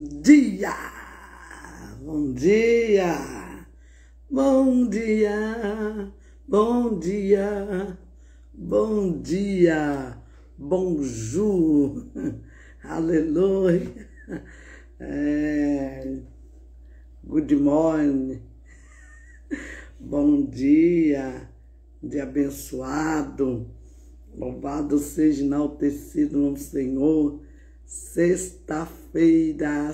dia! Bom dia! Bom dia! Bom dia! Bom dia! Bonjour! Aleluia! Good morning! Bom dia! Dia abençoado! Louvado seja enaltecido no Senhor! Sexta-feira,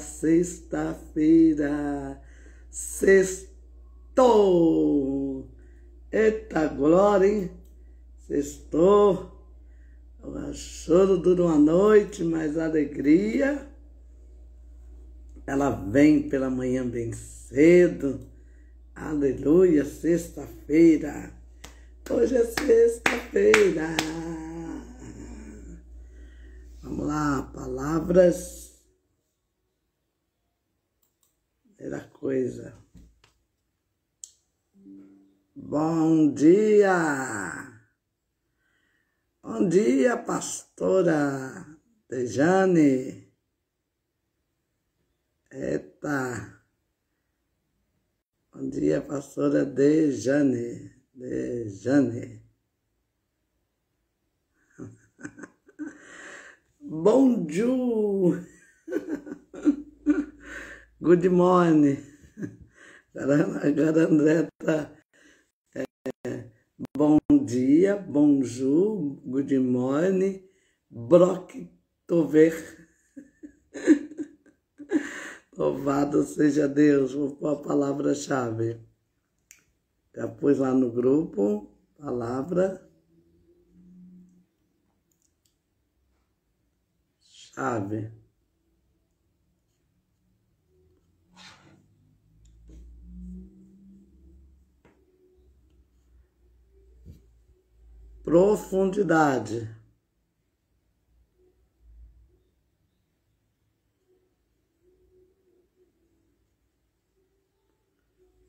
sextou! Eita glória, hein? Sextou! O choro dura uma noite, mas a alegria, ela vem pela manhã bem cedo. Aleluia, sexta-feira! Hoje é sexta-feira! Vamos lá, palavras. Primeira coisa. Bom dia! Bom dia, pastora Dejane. Eita! Bom dia, pastora Dejane. Bonjour! Good morning! Agora André tá... Bom dia, bonjour, good morning, brock tover. Louvado seja Deus. Vou pôr a palavra-chave. Já pus lá no grupo, palavra-chave. Profundidade.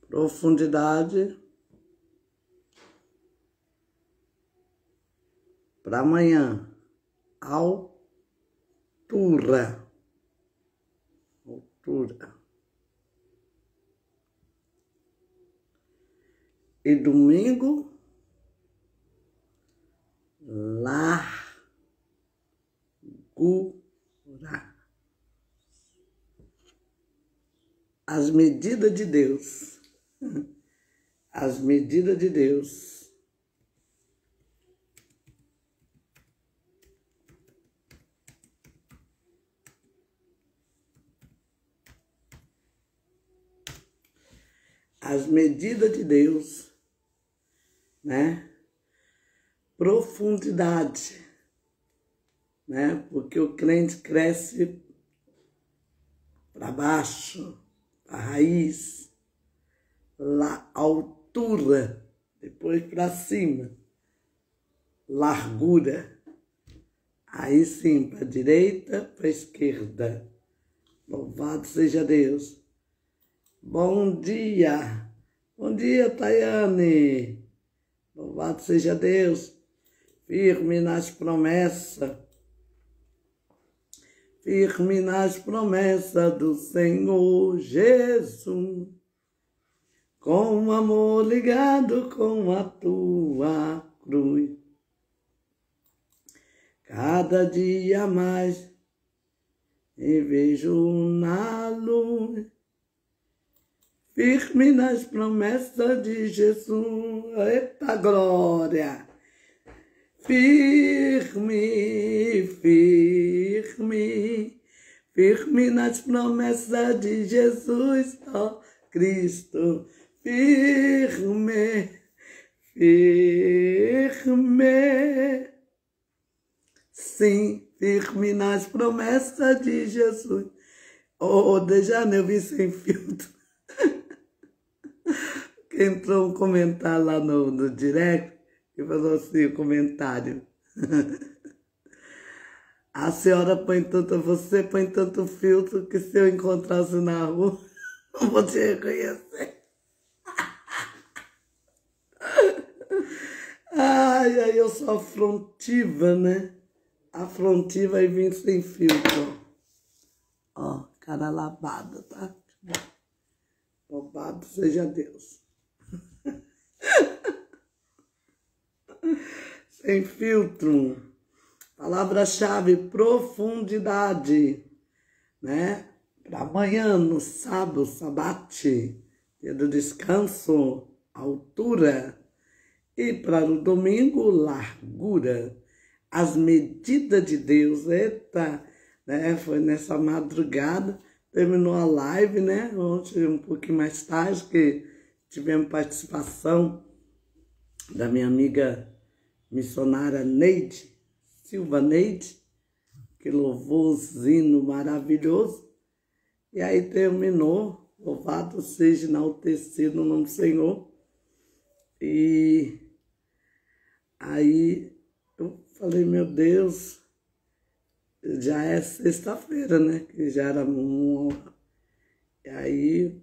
Profundidade. Para amanhã. Altura. E domingo, largura. As medidas de Deus. As medidas de Deus. As medidas de Deus, né? Profundidade, né? Porque o crente cresce para baixo, a raiz, altura, depois para cima, largura, aí sim, para a direita, para a esquerda. Louvado seja Deus. Bom dia! Bom dia, Tayane! Louvado seja Deus! Firme nas promessas. Firme nas promessas do Senhor Jesus. Com o amor ligado com a tua cruz. Cada dia mais me vejo na luz. Firme nas promessas de Jesus. Eita glória! Firme, firme, firme nas promessas de Jesus, ó Cristo. Firme, firme. Sim, firme nas promessas de Jesus. Oh, Dejane, eu vi sem filtro. Que entrou um comentário lá no direct e falou assim, o comentário. A senhora você põe tanto filtro que se eu encontrasse na rua, não vou te reconhecer. Ai, eu sou afrontiva, né? Afrontiva e vim sem filtro. Ó, cara lavada, tá? Louvado seja Deus. Sem filtro. Palavra-chave, profundidade, né? Para amanhã, no sábado, sabate, dia do descanso, altura. E para o domingo, largura. As medidas de Deus, eita, né? Foi nessa madrugada, terminou a live, né? Ontem, um pouquinho mais tarde, que tivemos participação da minha amiga missionária Neide, Silva Neide, que louvorzinho maravilhoso. E aí terminou, louvado seja enaltecido o nome do Senhor. E aí eu falei, meu Deus, já é sexta-feira, né? Que já era uma hora. E aí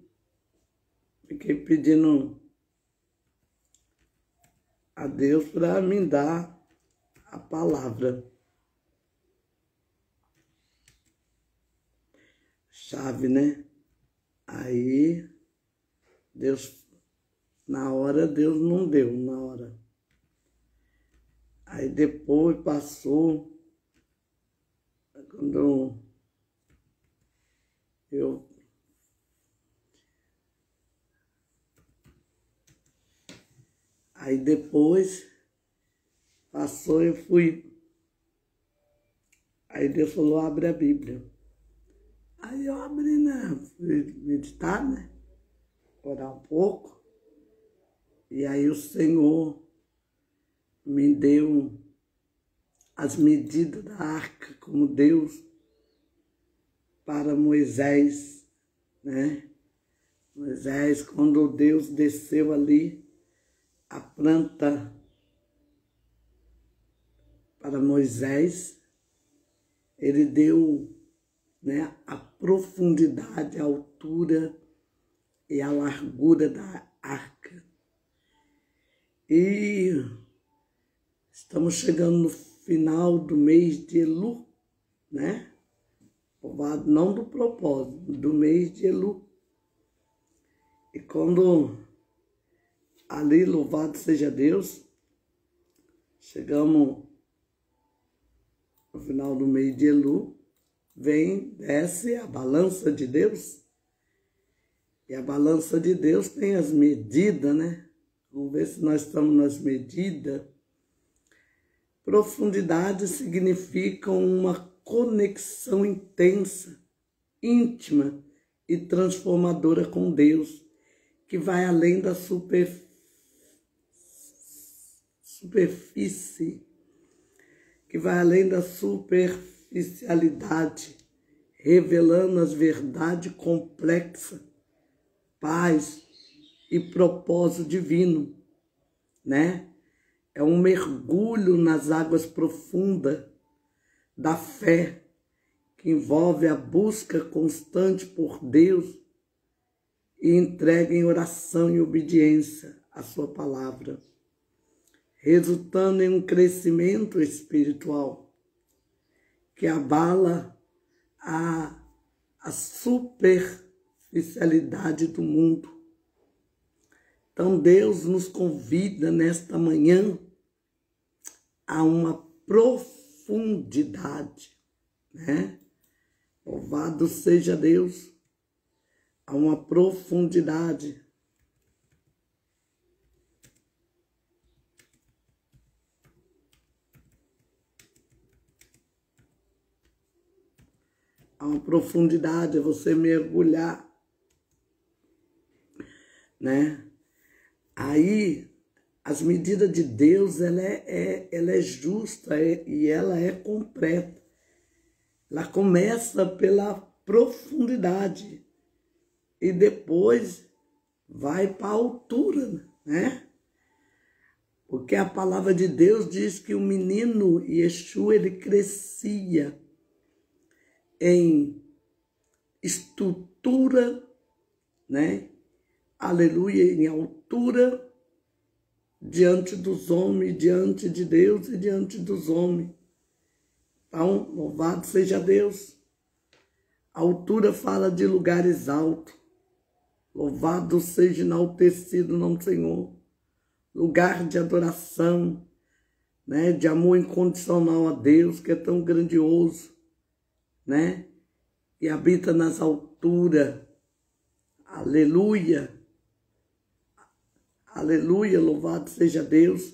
fiquei pedindo a Deus para me dar a palavra. Chave, né? Aí Deus, na hora, Deus não deu, na hora. Aí depois passou, quando eu aí depois passou, eu fui. Aí Deus falou, abre a Bíblia. Aí eu abri, né? Fui meditar, né? Orar um pouco. E aí o Senhor me deu as medidas da arca, como Deus, para Moisés, né? Moisés, quando Deus desceu ali, a planta para Moisés, ele deu, né, a profundidade, a altura e a largura da arca. E estamos chegando no final do mês de Elu, né? Não do propósito, do mês de Elu. E quando ali, louvado seja Deus, chegamos no final do mês de Elu, desce a balança de Deus. E a balança de Deus tem as medidas, né? Vamos ver se nós estamos nas medidas. Profundidade significa uma conexão intensa, íntima e transformadora com Deus, que vai além da superfície, que vai além da superficialidade, revelando as verdades complexas, paz e propósito divino, né? É um mergulho nas águas profundas da fé, que envolve a busca constante por Deus e entrega em oração e obediência à sua palavra, resultando em um crescimento espiritual que abala a superficialidade do mundo. Então Deus nos convida nesta manhã a uma profundidade, né? Louvado seja Deus, a uma profundidade. A uma profundidade é você mergulhar, né? Aí, as medidas de Deus, ela é justa e ela é completa. Ela começa pela profundidade e depois vai para a altura, né? Porque a palavra de Deus diz que o menino Yeshua, ele crescia em estrutura, né? Aleluia, em altura, diante dos homens, diante de Deus e diante dos homens. Então, louvado seja Deus. A altura fala de lugares altos. Louvado seja enaltecido o nome do Senhor. Lugar de adoração, né? De amor incondicional a Deus, que é tão grandioso, né? E habita nas alturas. Aleluia. Aleluia, louvado seja Deus.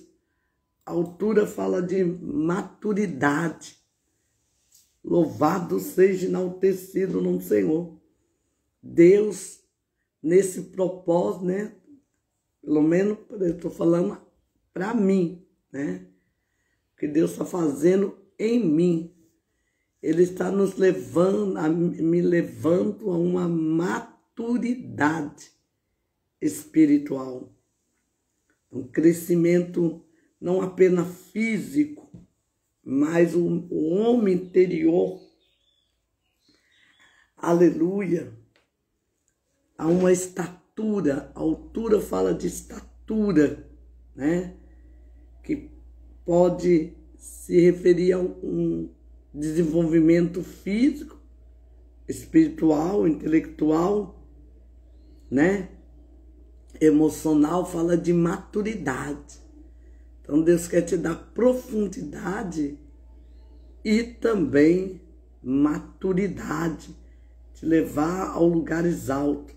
A altura fala de maturidade. Louvado seja enaltecido o nome do Senhor. Deus, nesse propósito, né? Pelo menos eu estou falando para mim, né? O que Deus está fazendo em mim. Ele está nos levando, me levando a uma maturidade espiritual. Um crescimento não apenas físico, mas o homem interior. Aleluia. Há uma estatura, a altura fala de estatura, né? Que pode se referir a um desenvolvimento físico, espiritual, intelectual, né? Emocional, fala de maturidade. Então Deus quer te dar profundidade e também maturidade, te levar a lugares altos.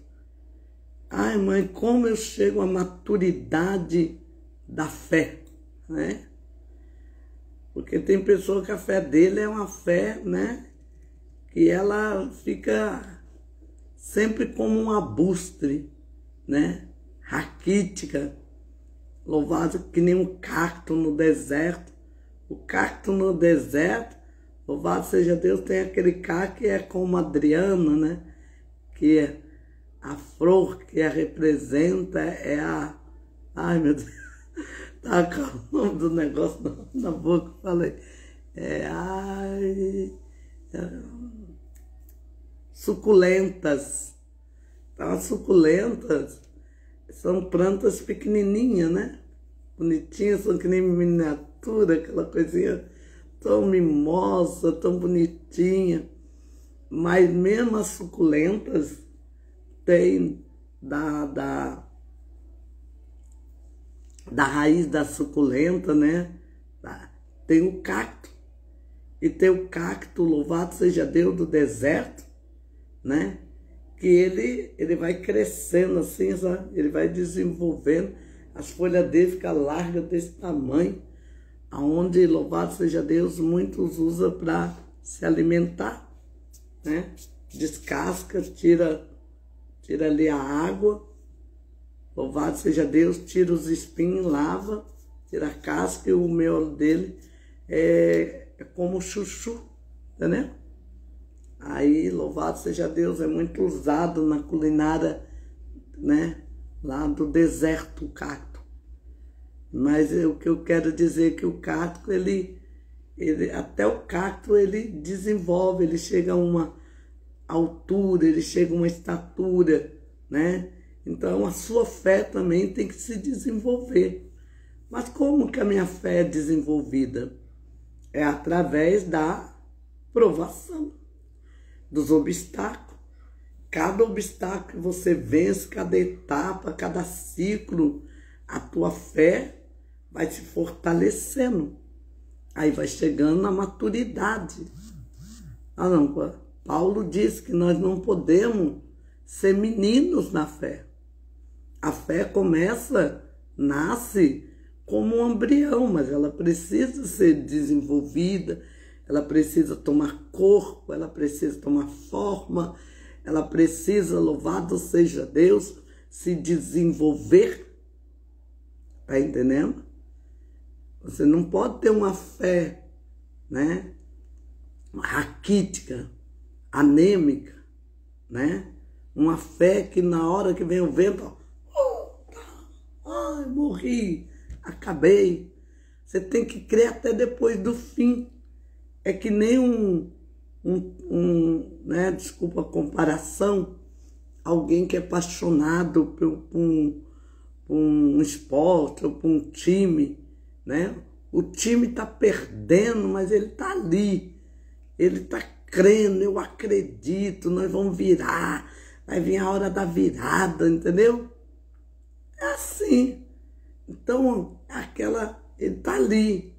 Ai, mãe, como eu chego à maturidade da fé, né? Porque tem pessoa que a fé dele é uma fé, né? Que ela fica sempre como um abutre, né? Raquítica, louvado que nem um cacto no deserto. O cacto no deserto, louvado seja Deus, tem aquele cacto que é como Adriana, né? Que é a flor que a representa é a... Ai, meu Deus, tá com o nome do negócio na boca, falei. Suculentas. Então, as suculentas são plantas pequenininhas, né? Bonitinhas, são que nem miniatura, aquela coisinha tão mimosa, tão bonitinha. Mas mesmo as suculentas tem da raiz da suculenta, né? Tem o cacto. E tem o cacto, louvado seja Deus, do deserto, né? Que ele vai crescendo assim, sabe? Ele vai desenvolvendo, as folhas dele ficam largas desse tamanho, aonde, louvado seja Deus, muitos usam para se alimentar, né? Descasca, tira ali a água, louvado seja Deus, tira os espinhos, lava, tira a casca, e o miolo dele é como chuchu, entendeu? Aí, louvado seja Deus, é muito usado na culinária, né? Lá do deserto, o cacto. Mas o que eu quero dizer é que o cacto, até o cacto, ele desenvolve, ele chega a uma altura, ele chega a uma estatura, né? Então, a sua fé também tem que se desenvolver. Mas como que a minha fé é desenvolvida? É através da provação, dos obstáculos. Cada obstáculo que você vence, cada etapa, cada ciclo, a tua fé vai se fortalecendo. Aí vai chegando na maturidade. Paulo diz que nós não podemos ser meninos na fé. A fé nasce como um embrião, mas ela precisa ser desenvolvida, ela precisa tomar corpo, ela precisa tomar forma, ela precisa, louvado seja Deus, se desenvolver. Tá entendendo? Você não pode ter uma fé, né? Raquítica, anêmica, né? Uma fé que na hora que vem o vento, ai, morri, acabei. Você tem que crer até depois do fim. É que nem né, desculpa a comparação, alguém que é apaixonado por um esporte ou por um time, né? O time está perdendo, mas ele está ali. Ele está crendo, eu acredito, nós vamos virar, vai vir a hora da virada, entendeu? É assim. Então, ele tá ali.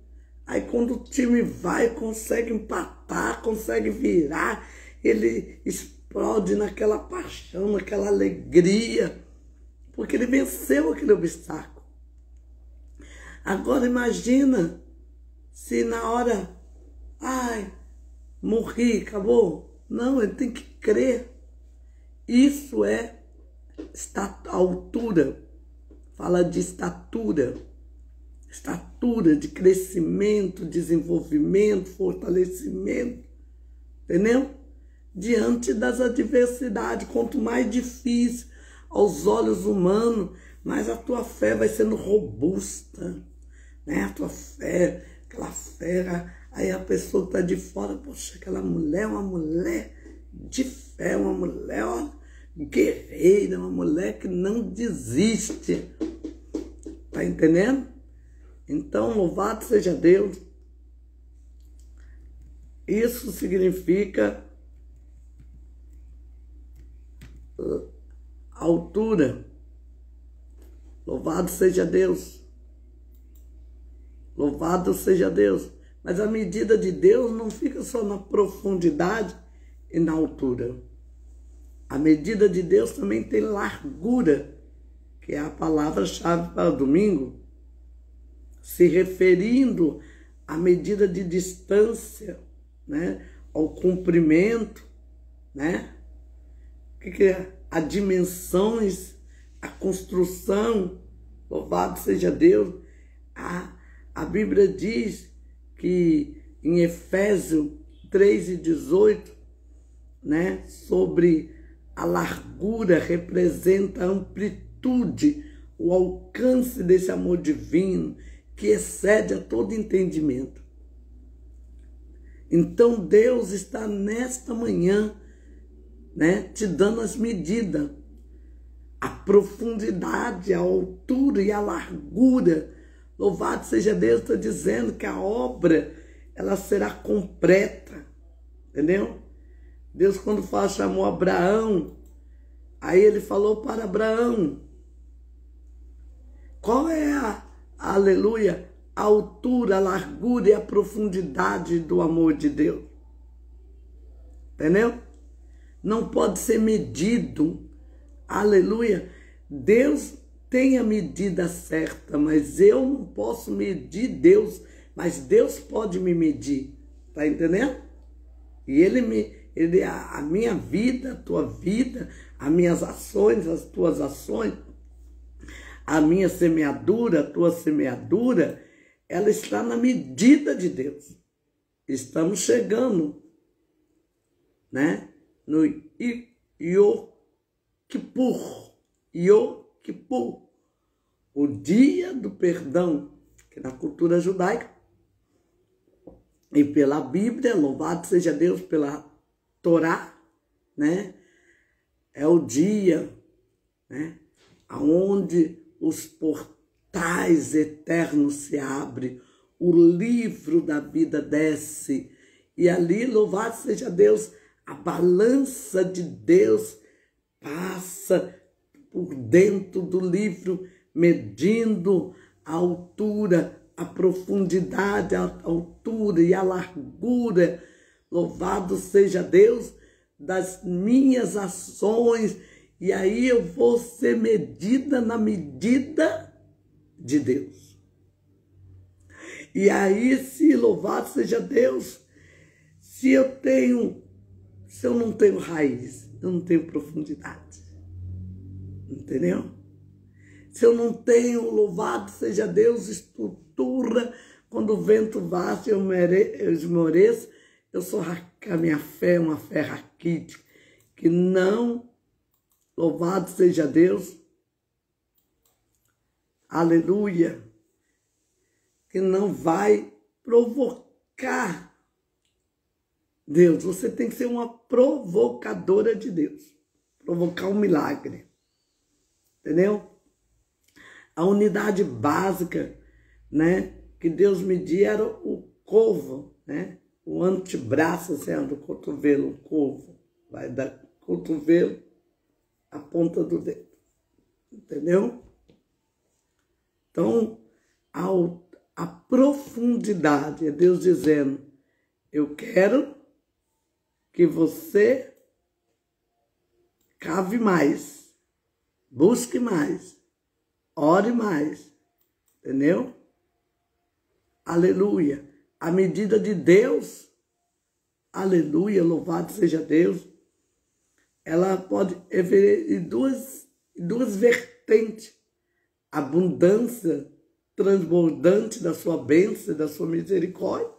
Aí quando o time vai, consegue empatar, consegue virar, ele explode naquela paixão, naquela alegria, porque ele venceu aquele obstáculo. Agora imagina se na hora, ai, morri, acabou. Não, ele tem que crer. Isso é altura. Fala de estatura de crescimento, desenvolvimento, fortalecimento, entendeu? Diante das adversidades, quanto mais difícil aos olhos humanos, mais a tua fé vai sendo robusta, né? A tua fé, aquela fé, aí a pessoa que está de fora, poxa, aquela mulher é uma mulher de fé, uma mulher, ó, guerreira, uma mulher que não desiste. Tá entendendo? Então, louvado seja Deus. Isso significa altura. Louvado seja Deus. Louvado seja Deus. Mas a medida de Deus não fica só na profundidade e na altura. A medida de Deus também tem largura, que é a palavra-chave para domingo, se referindo à medida de distância, né, ao comprimento, né, que é a dimensões, a construção. Louvado seja Deus. A Bíblia diz que em Efésios 3:18, né, sobre a largura representa a amplitude, o alcance desse amor divino que excede a todo entendimento. Então Deus está nesta manhã, né, te dando as medidas, a profundidade, a altura e a largura. Louvado seja Deus, está dizendo que a obra ela será completa, entendeu? Deus, quando chamou Abraão, aí ele falou para Abraão, qual é aleluia, a altura, a largura e a profundidade do amor de Deus? Entendeu? Não pode ser medido, aleluia. Deus tem a medida certa, mas eu não posso medir Deus, mas Deus pode me medir, tá entendendo? E a minha vida, a tua vida, as minhas ações, as tuas ações, a minha semeadura, a tua semeadura, ela está na medida de Deus. Estamos chegando, né, no Yom Kippur, o dia do perdão, que na cultura judaica e pela Bíblia, louvado seja Deus pela Torá, né, é o dia, né, onde os portais eternos se abrem, o livro da vida desce, e ali, louvado seja Deus, a balança de Deus passa por dentro do livro, medindo a altura, a profundidade, a altura e a largura. Louvado seja Deus das minhas ações. E aí eu vou ser medida na medida de Deus. E aí, se louvado seja Deus, se eu não tenho raiz, eu não tenho profundidade. Entendeu? Se eu não tenho, louvado seja Deus, estrutura, quando o vento bate, eu esmoreço, a minha fé é uma fé raquítica, que não, louvado seja Deus, aleluia, que não vai provocar Deus. Você tem que ser uma provocadora de Deus, provocar um milagre, entendeu? A unidade básica, né, que Deus me deu era o covo, né? o antebraço, assim, do cotovelo, o corvo. Vai da cotovelo à ponta do dedo. Entendeu? Então, a profundidade é Deus dizendo, eu quero que você cave mais, busque mais, ore mais, entendeu? Aleluia. A medida de Deus, aleluia, louvado seja Deus, ela pode haver em duas vertentes. Abundância transbordante da sua bênção, da sua misericórdia,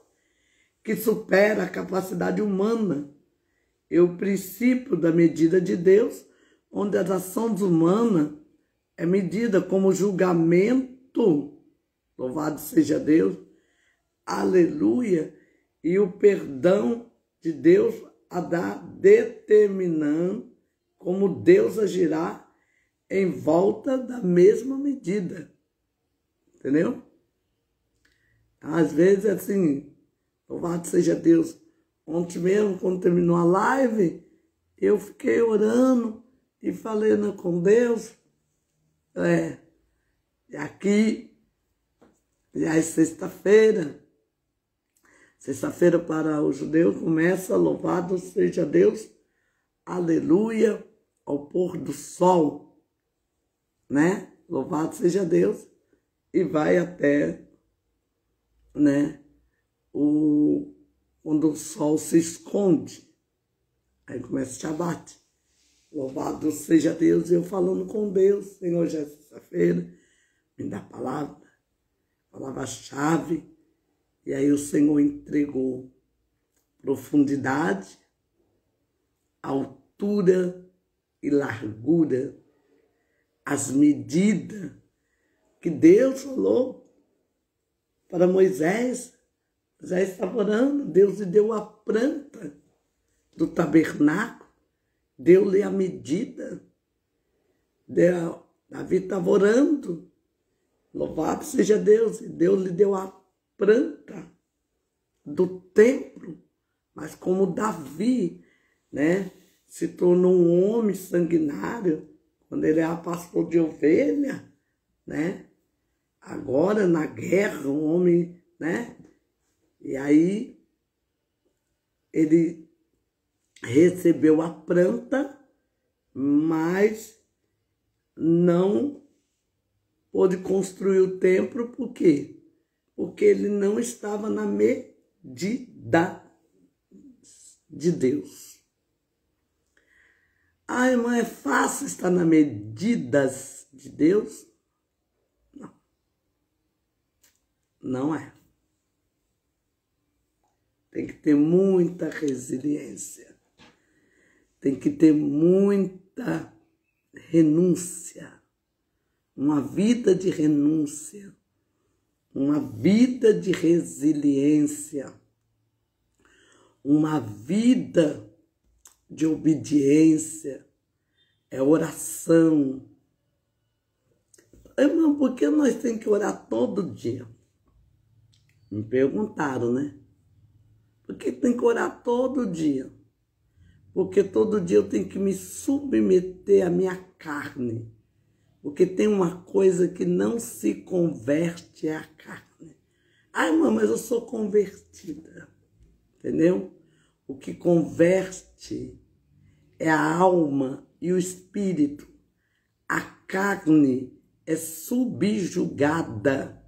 que supera a capacidade humana. É o princípio da medida de Deus, onde as ações humanas é medida como julgamento, louvado seja Deus, aleluia, e o perdão de Deus a dar determinando como Deus agirá em volta da mesma medida. Entendeu? Às vezes, assim, louvado seja Deus. Ontem mesmo, quando terminou a live, eu fiquei orando e falando com Deus. E aqui, já é sexta-feira. Sexta-feira para o judeu começa, louvado seja Deus, aleluia, ao pôr do sol, né? Louvado seja Deus, e vai até, né, quando o sol se esconde, aí começa o Shabat. Louvado seja Deus, eu falando com Deus, Senhor, já é sexta-feira, me dá palavra-chave, e aí o Senhor entregou profundidade, altura e largura, as medidas que Deus falou para Moisés. Moisés estava orando, Deus lhe deu a planta do tabernáculo, deu-lhe a medida. Davi estava orando, louvado seja Deus, e Deus lhe deu a planta do templo, mas como Davi, né, se tornou um homem sanguinário, quando ele era pastor de ovelha, né, agora na guerra, um homem, né, e aí ele recebeu a planta, mas não pôde construir o templo, por quê? Porque ele não estava na medida de Deus. Ah, irmã, é fácil estar na medidas de Deus? Não. Não é. Tem que ter muita resiliência. Tem que ter muita renúncia. Uma vida de renúncia. Uma vida de resiliência, uma vida de obediência, é oração. Irmão, por que nós temos que orar todo dia? Me perguntaram, né? Por que tem que orar todo dia? Porque todo dia eu tenho que me submeter à minha carne. Porque tem uma coisa que não se converte, é a carne. Ai, irmã, mas eu sou convertida. Entendeu? O que converte é a alma e o espírito. A carne é subjugada,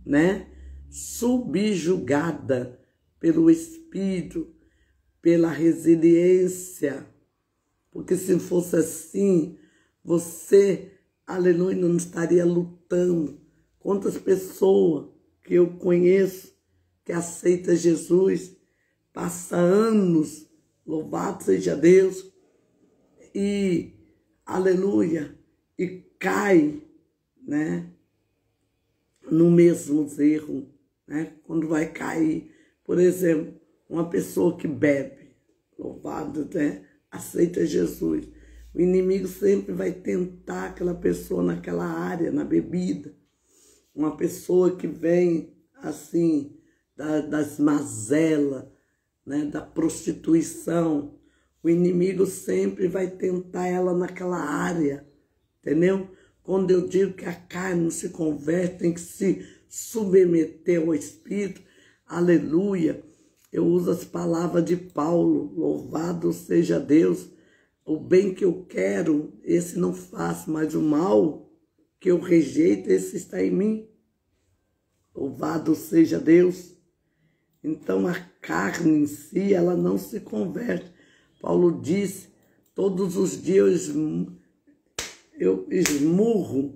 né? Subjugada pelo espírito, pela resiliência. Porque se fosse assim, você, aleluia, não estaria lutando. Quantas pessoas que eu conheço que aceita Jesus, passa anos, louvado seja Deus, e, aleluia, e cai, né, no mesmo erro, né, quando vai cair. Por exemplo, uma pessoa que bebe, louvado, né, aceita Jesus. O inimigo sempre vai tentar aquela pessoa naquela área, na bebida. Uma pessoa que vem, assim, das mazelas, né, da prostituição. O inimigo sempre vai tentar ela naquela área, entendeu? Quando eu digo que a carne não se converte, tem que se submeter ao Espírito, aleluia. Eu uso as palavras de Paulo, louvado seja Deus. O bem que eu quero, esse não faço, mas o mal que eu rejeito, esse está em mim. Louvado seja Deus. Então a carne em si, ela não se converte. Paulo disse, todos os dias eu esmurro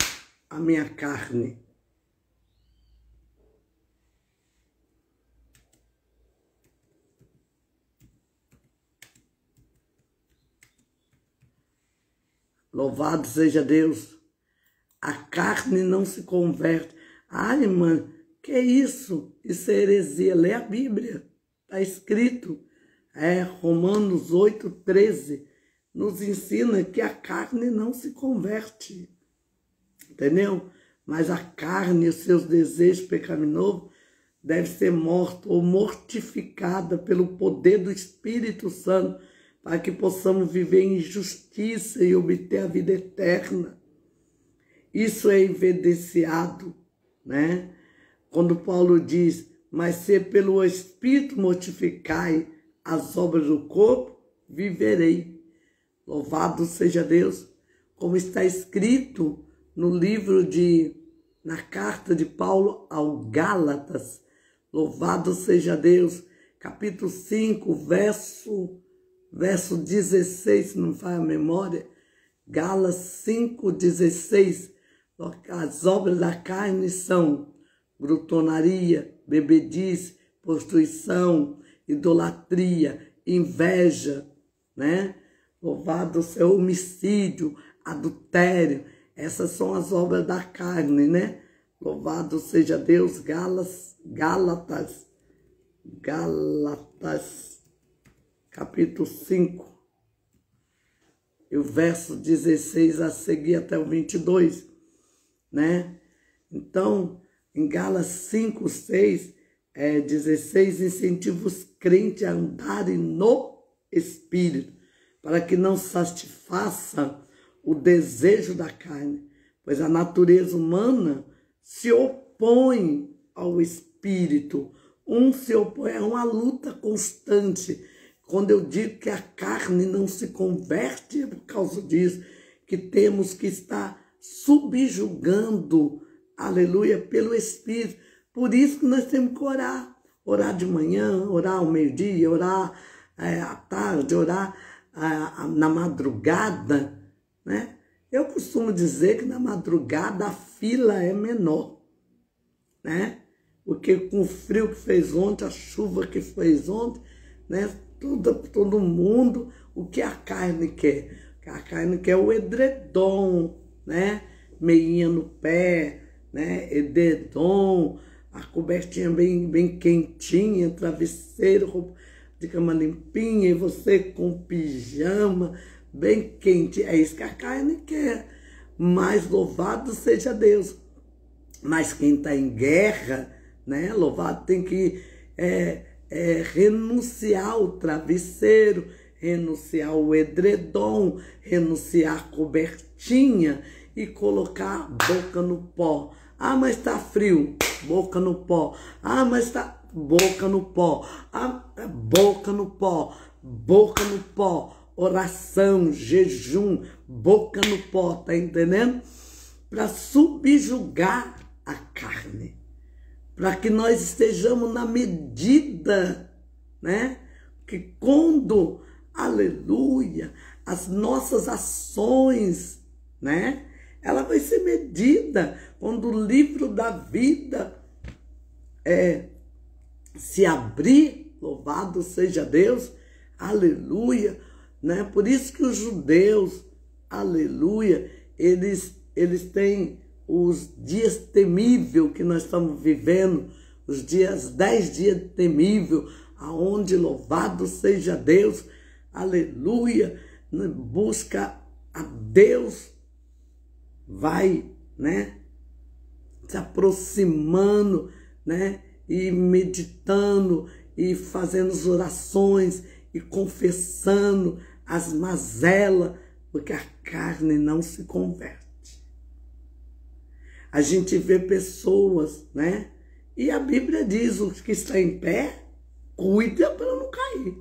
a minha carne. Louvado seja Deus. A carne não se converte. Ah, irmã, que é isso? Isso é heresia. Lê a Bíblia. Está escrito. Romanos 8:13. Nos ensina que a carne não se converte. Entendeu? Mas a carne e os seus desejos pecaminosos devem ser mortos ou mortificada pelo poder do Espírito Santo, para que possamos viver em justiça e obter a vida eterna. Isso é evidenciado, né? Quando Paulo diz, mas se pelo Espírito mortificai as obras do corpo, viverei. Louvado seja Deus, como está escrito no livro na carta de Paulo ao Gálatas. Louvado seja Deus, capítulo 5, verso 16, se não me falha a memória, Gálatas 5:16, as obras da carne são glutonaria, bebedice, prostituição, idolatria, inveja, né? Louvado seja homicídio, adultério, essas são as obras da carne, né? Louvado seja Deus, Gálatas, capítulo 5, e o verso 16 a seguir até o 22, né? Então, em Gálatas 5, 6, 16, incentiva os crentes a andarem no Espírito, para que não satisfaça o desejo da carne, pois a natureza humana se opõe ao Espírito. Se opõe, é uma luta constante. Quando eu digo que a carne não se converte, é por causa disso, que temos que estar subjugando, aleluia, pelo Espírito. Por isso que nós temos que orar. Orar de manhã, orar ao meio-dia, orar à tarde, orar na madrugada, né? Eu costumo dizer que na madrugada a fila é menor, né? Porque com o frio que fez ontem, a chuva que fez ontem, né? Todo mundo, o que a carne quer? A carne quer o edredom, né? Meinha no pé, né? Edredom, a cobertinha bem quentinha, travesseiro, roupa de cama limpinha, e você com pijama bem quente. É isso que a carne quer. Mas louvado seja Deus. Mas quem está em guerra, né? Louvado tem que renunciar ao travesseiro, renunciar ao edredom, renunciar à cobertinha e colocar a boca no pó. Ah, mas está frio, boca no pó. Ah, mas está boca no pó. Ah, boca no pó, boca no pó. Oração, jejum, boca no pó, tá entendendo? Para subjugar a carne, para que nós estejamos na medida, né? Que quando, aleluia, as nossas ações, né? Ela vai ser medida quando o livro da vida se abrir, louvado seja Deus, aleluia, né? Por isso que os judeus, aleluia, eles têm os dias temíveis que nós estamos vivendo, os 10 dias temíveis, aonde louvado seja Deus, aleluia, busca a Deus, vai, né, se aproximando, né, e meditando e fazendo as orações e confessando as mazelas, porque a carne não se converte. A gente vê pessoas, né? E a Bíblia diz, os que estão em pé, cuida para não cair.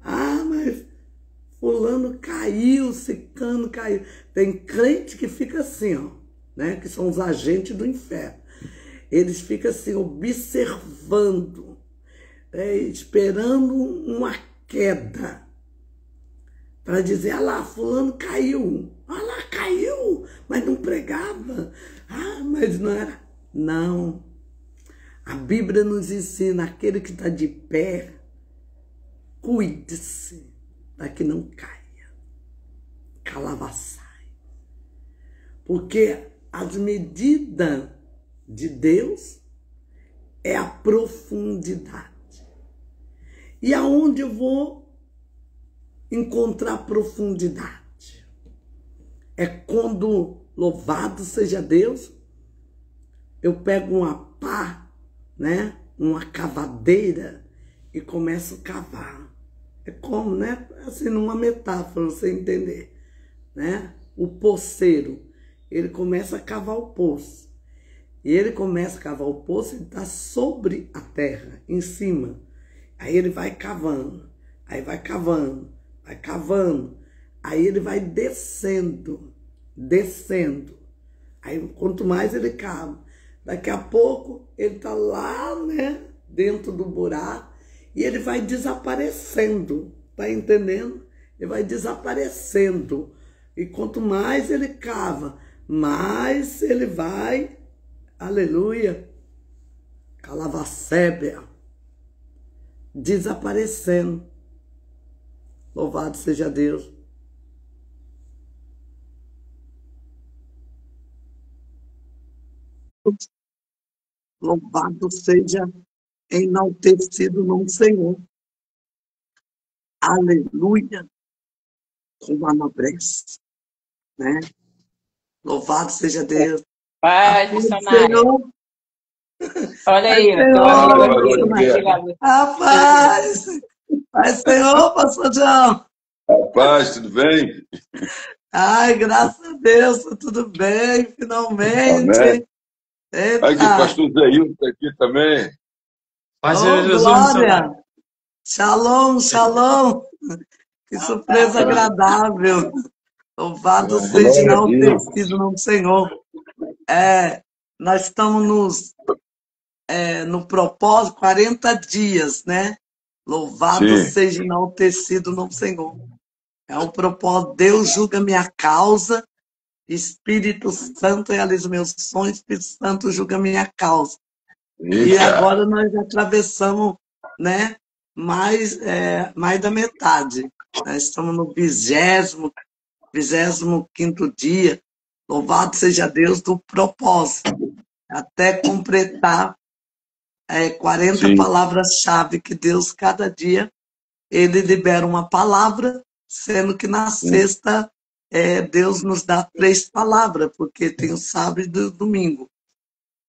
Ah, mas fulano caiu, ciclano caiu. Tem crente que fica assim, ó, né? Que são os agentes do inferno. Eles ficam assim, observando, esperando uma queda, para dizer, ah lá, fulano caiu. Ah lá, caiu, mas não pregava. Ah, mas não era. Não. A Bíblia nos ensina, aquele que está de pé, cuide-se para que não caia. Calavaçai. Porque as medidas de Deus é a profundidade. E aonde eu vou encontrar profundidade? É quando, louvado seja Deus, eu pego uma pá, né? Uma cavadeira e começo a cavar. É como, né? Assim, numa metáfora, você entender, né? O poceiro, ele começa a cavar o poço. E ele começa a cavar o poço, ele está sobre a terra, em cima. Aí ele vai cavando, aí vai cavando, vai cavando. Aí ele vai descendo, descendo. Aí quanto mais ele cava, daqui a pouco ele está lá, né, dentro do buraco, e ele vai desaparecendo, tá entendendo? Ele vai desaparecendo. E quanto mais ele cava, mais ele vai, aleluia, calavacébia, desaparecendo. Louvado seja Deus. Louvado seja, enaltecido no Senhor. Aleluia. Com a nobreza, né? Louvado seja Deus. Paz, missionária. Senhor. Olha aí, Senhor, tem uma amiga missionária. Rapaz, Paz, Senhor, pastor João. Paz, tudo bem? Ai, graças a Deus, tudo bem, finalmente. Amém. Eita. Aqui, pastor Zé Hilton aqui também. Paz, glória. Shalom, shalom. Que surpresa agradável. Louvado seja enaltecido no Senhor. Nós estamos no propósito 40 dias, né? Louvado seja enaltecido no Senhor. É um propósito. Deus julga minha causa. Espírito Santo realiza meus sonhos. Espírito Santo julga minha causa. E agora nós atravessamos, né? Mais da metade. Nós estamos no 25º dia. Louvado seja Deus do propósito. Até completar 40 palavras-chave que Deus, cada dia, ele libera uma palavra, sendo que na sexta Deus nos dá 3 palavras, porque tem o sábado e o domingo.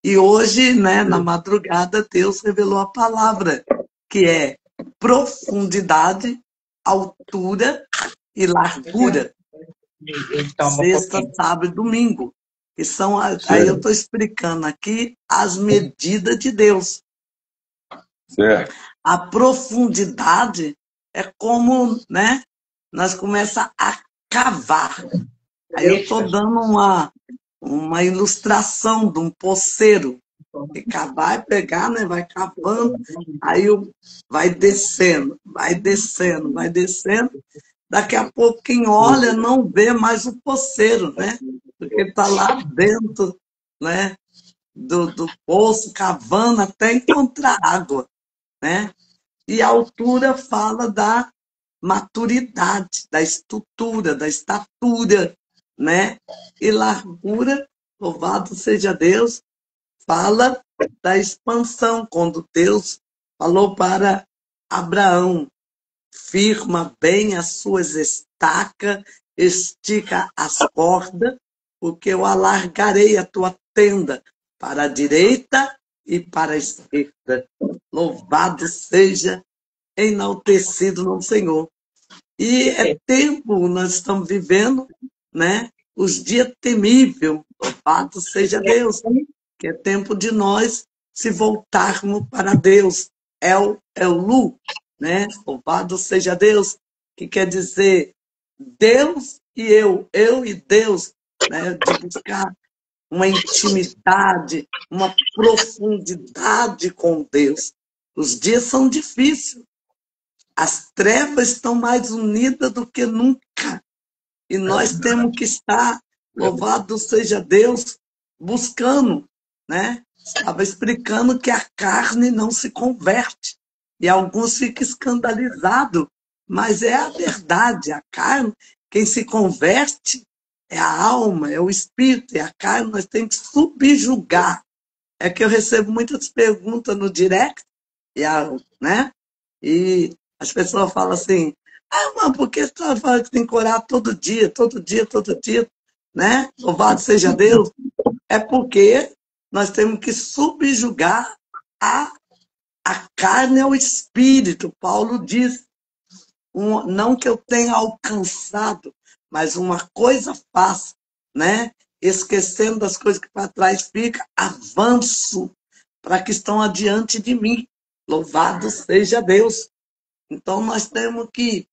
E hoje, né, na madrugada, Deus revelou a palavra, que é profundidade, altura e largura. Sexta, sábado e domingo. Que são, aí eu estou explicando aqui as medidas de Deus. Certo. A profundidade é como, né, nós começamos a cavar. Aí eu estou dando uma ilustração de um poceiro. Que cavar e pegar, né, vai cavando, aí vai descendo, vai descendo, vai descendo. Daqui a pouco quem olha não vê mais o poceiro, né? Porque está lá dentro, né, do poço, cavando até encontrar água, né? E a altura fala da maturidade, da estrutura, da estatura, né? E largura, louvado seja Deus, fala da expansão, quando Deus falou para Abraão, firma bem as suas estacas, estica as cordas, porque eu alargarei a tua tenda para a direita e para a esquerda. Louvado seja, enaltecido no Senhor. E é tempo, nós estamos vivendo, né? Os dias temíveis, louvado seja Deus, que é tempo de nós se voltarmos para Deus. Lu, né? Louvado seja Deus, que quer dizer Deus e eu e Deus, né? De buscar uma intimidade, uma profundidade com Deus. Os dias são difíceis, as trevas estão mais unidas do que nunca. E nós temos que estar, louvado seja Deus, buscando, né? Estava explicando que a carne não se converte. E alguns ficam escandalizados, mas é a verdade. A carne, quem se converte é a alma, é o espírito, e a carne nós temos que subjugar. É que eu recebo muitas perguntas no direct, né? E as pessoas falam assim, mas por que você está falando que tem que orar todo dia, todo dia, todo dia, né? Louvado seja Deus. É porque nós temos que subjugar a, a carne ao espírito. Paulo diz, não que eu tenha alcançado, mas uma coisa faço, né? Esquecendo das coisas que para trás fica, avanço para que estão adiante de mim. Louvado seja Deus. Então nós temos que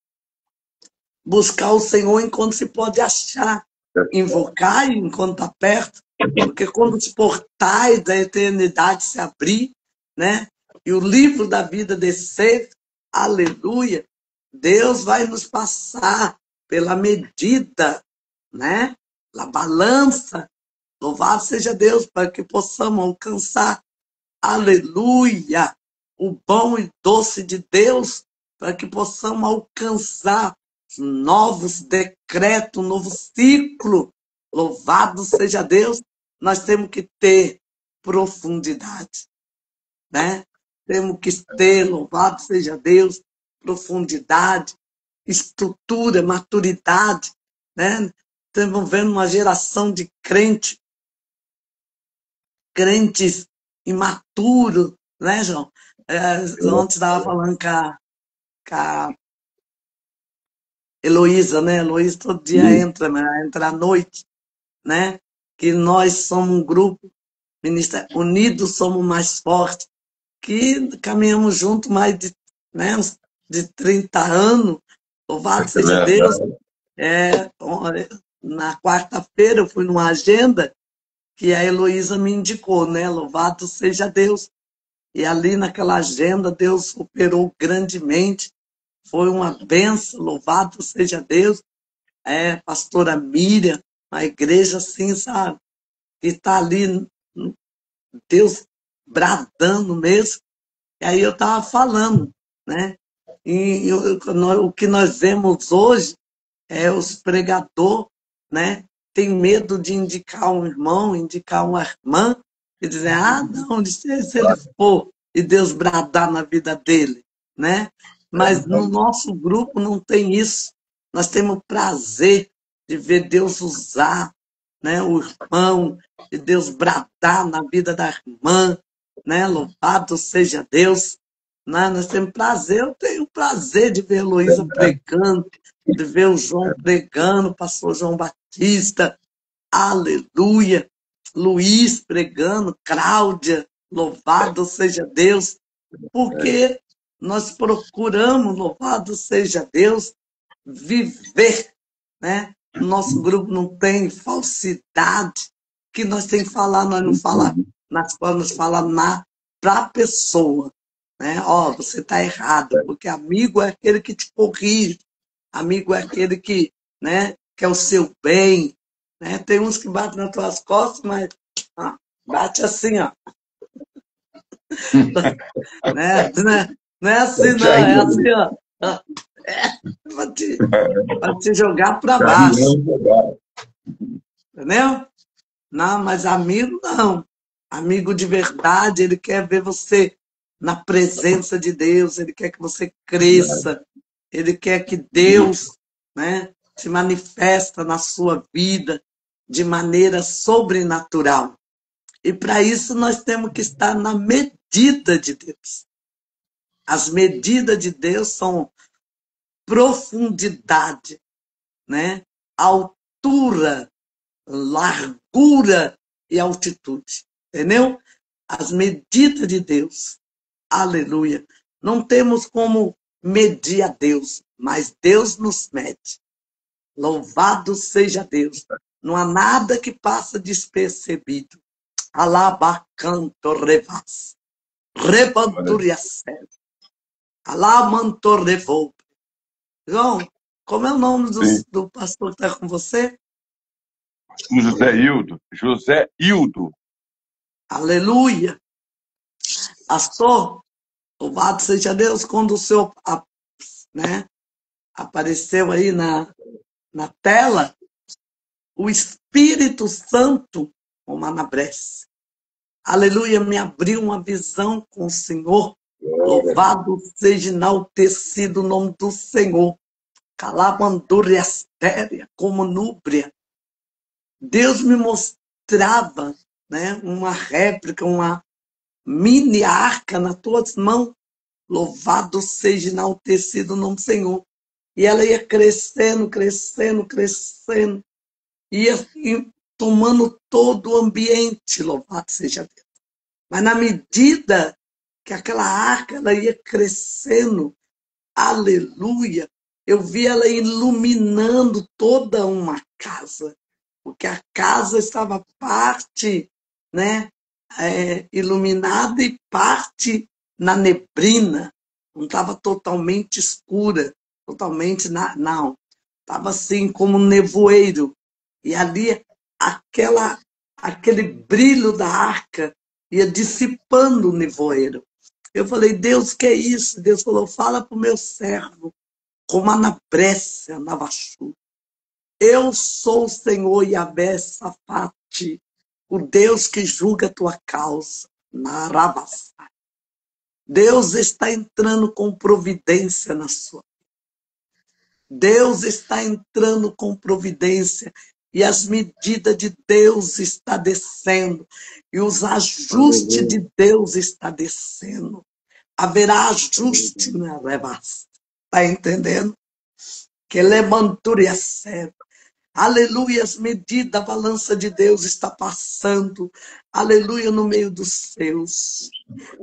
buscar o Senhor enquanto se pode achar, invocar enquanto está perto, porque quando os portais da eternidade se abrir, né? E o livro da vida descer, aleluia, Deus vai nos passar pela medida, né? A balança, louvado seja Deus, para que possamos alcançar, aleluia, o bom e doce de Deus, para que possamos alcançar novos decretos, um novo ciclo. Louvado seja Deus, nós temos que ter profundidade, né? Temos que ter, louvado seja Deus, profundidade, estrutura, maturidade, né? Estamos vendo uma geração de crentes imaturos, né, João? Ontem estava falando com a Heloísa, né? Heloísa todo dia entra, mas entra à noite, né? Que nós somos um grupo, ministra, unidos somos mais fortes, que caminhamos juntos mais de, né, de 30 anos, louvado seja Deus. Na quarta-feira eu fui numa agenda que a Heloísa me indicou, né? Louvado seja Deus. E ali naquela agenda Deus operou grandemente, foi uma benção, louvado seja Deus. Pastora Miriam, a igreja assim, sabe? Que está ali, Deus bradando mesmo. E aí eu estava falando, né? E o que nós vemos hoje é os pregadores, né? Tem medo de indicar um irmão, indicar uma irmã, e dizer, não, se ele for, e Deus bradar na vida dele, né? Mas no nosso grupo não tem isso. Nós temos prazer de ver Deus usar, né, o irmão, e Deus bradar na vida da irmã, né? Louvado seja Deus. Né? Nós temos prazer, eu tenho prazer de ver a Heloísa pregando, de ver o João pregando, o pastor João Batista, aleluia, Luiz pregando, Cláudia, louvado seja Deus, porque nós procuramos, louvado seja Deus, viver, né? Nosso grupo não tem falsidade, que nós temos que falar, nós não falamos nas formas, falamos para a pessoa, né? Você está errado, porque amigo é aquele que te corrige, amigo é aquele que, né, quer o seu bem, né? Tem uns que batem nas tuas costas, mas bate assim, ó. Né? Não é assim, não, é assim, ó. Para te jogar para baixo. Entendeu? Não, mas amigo não. Amigo de verdade, ele quer ver você na presença de Deus, ele quer que você cresça, ele quer que Deus, né, se manifesta na sua vida de maneira sobrenatural. E para isso nós temos que estar na medida de Deus. As medidas de Deus são profundidade, né? Altura, largura e altitude. Entendeu? As medidas de Deus. Aleluia. Não temos como medir a Deus, mas Deus nos mede. Louvado seja Deus. Não há nada que passa despercebido. Alabacanto revas. Rebanturia sério. Alamanto revolve. João, como é o nome do pastor que está com você? José Hildo. José Hildo. Aleluia. Pastor, louvado seja Deus, quando o senhor, né, apareceu aí na tela, o Espírito Santo, como Anabrece, aleluia, me abriu uma visão com o Senhor. Louvado seja enaltecido o nome do Senhor. Calabandúria astéria, como núbria. Deus me mostrava, né, uma réplica, uma mini arca nas tuas mãos. Louvado seja enaltecido o nome do Senhor. E ela ia crescendo, crescendo, crescendo. Ia tomando todo o ambiente, louvado seja Deus. Mas na medida que aquela arca ela ia crescendo, aleluia, eu vi ela iluminando toda uma casa, porque a casa estava parte, né, iluminada e parte na neblina, não estava totalmente escura, totalmente, não, estava assim como um nevoeiro, e ali aquele brilho da arca ia dissipando o nevoeiro. Eu falei, Deus, que é isso? Deus falou, fala para o meu servo, como Anabrece, Anavachu. Eu sou o Senhor Yahvé Safate, o Deus que julga a tua causa. Narabassai. Deus está entrando com providência na sua vida. Deus está entrando com providência. E as medidas de Deus está descendo. E os ajustes de Deus está descendo. Haverá ajuste na rebasta. Está entendendo? Que levantura sério. Aleluia, as medidas, a balança de Deus está passando. Aleluia, no meio dos seus.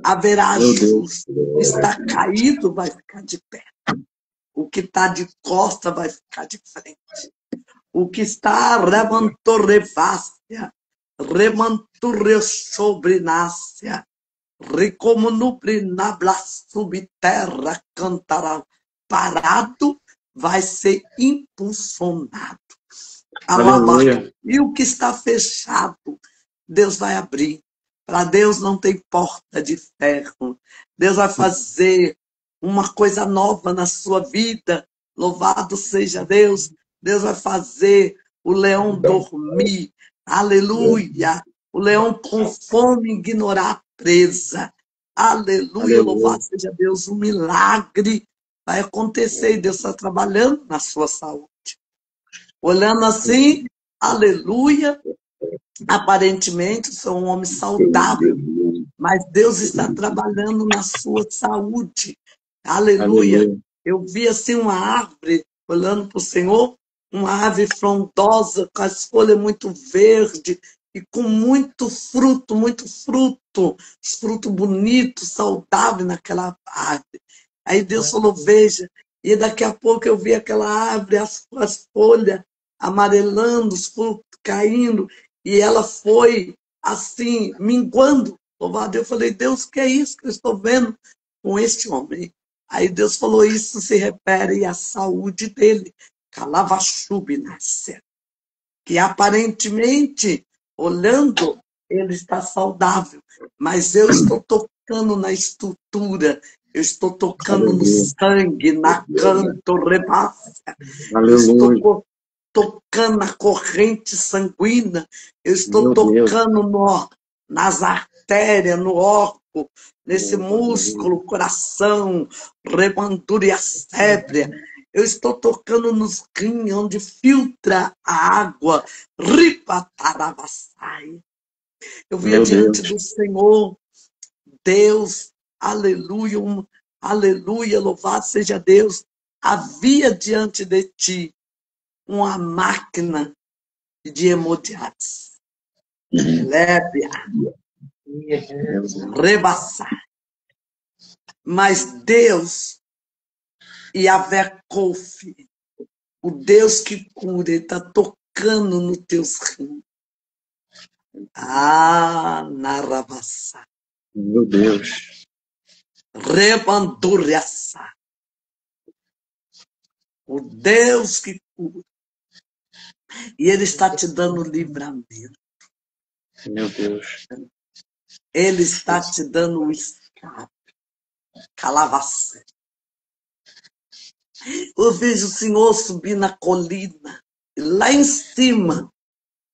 Haverá ajuste. Está caído, vai ficar de pé. O que está de costa vai ficar de frente. O que está remantorrevástia, remanturresobrinácia, recomunubrinabla subterra cantará. Parado vai ser impulsionado. Aleluia. E o que está fechado, Deus vai abrir. Para Deus não tem porta de ferro. Deus vai fazer uma coisa nova na sua vida. Louvado seja Deus. Deus vai fazer o leão dormir. Aleluia. O leão com fome ignorar a presa. Aleluia. Louvado seja Deus. Um milagre vai acontecer. Deus está trabalhando na sua saúde. Olhando assim, aleluia. Aparentemente, sou um homem saudável. Mas Deus está trabalhando na sua saúde. Aleluia. Eu vi assim uma árvore, olhando para o Senhor, uma árvore frondosa, com as folhas muito verdes e com muito fruto, fruto bonito, saudável naquela árvore. Aí Deus falou, veja, e daqui a pouco eu vi aquela árvore, as folhas amarelando, os frutos caindo, e ela foi assim, minguando. Louvado, eu falei, Deus, que é isso que eu estou vendo com este homem? Aí Deus falou, isso se refere à saúde dele, Calavachubinácia, que aparentemente, olhando, ele está saudável, mas eu estou tocando na estrutura, eu estou tocando no sangue, na canto-rebácia, eu estou tocando na corrente sanguínea, eu estou tocando nas artérias, no órgão, nesse músculo, coração, rebandúria sébria. Eu estou tocando nos rins, onde filtra a água. Ripataravassai. Eu via Meu diante Deus. do Senhor, Deus, aleluia, aleluia, louvado seja Deus. Havia diante de ti uma máquina de hemodiálise. Lébia, rebaçar. Mas Deus, Yahvé Kofi, o Deus que cura, ele está tocando nos teus rins. Ah, Narabassá. Meu Deus. Rebanduriaçá. O Deus que cura. E ele está te dando livramento. Meu Deus. Ele está te dando o escape. Calavaçã. Eu vejo o Senhor subir na colina. E lá em cima,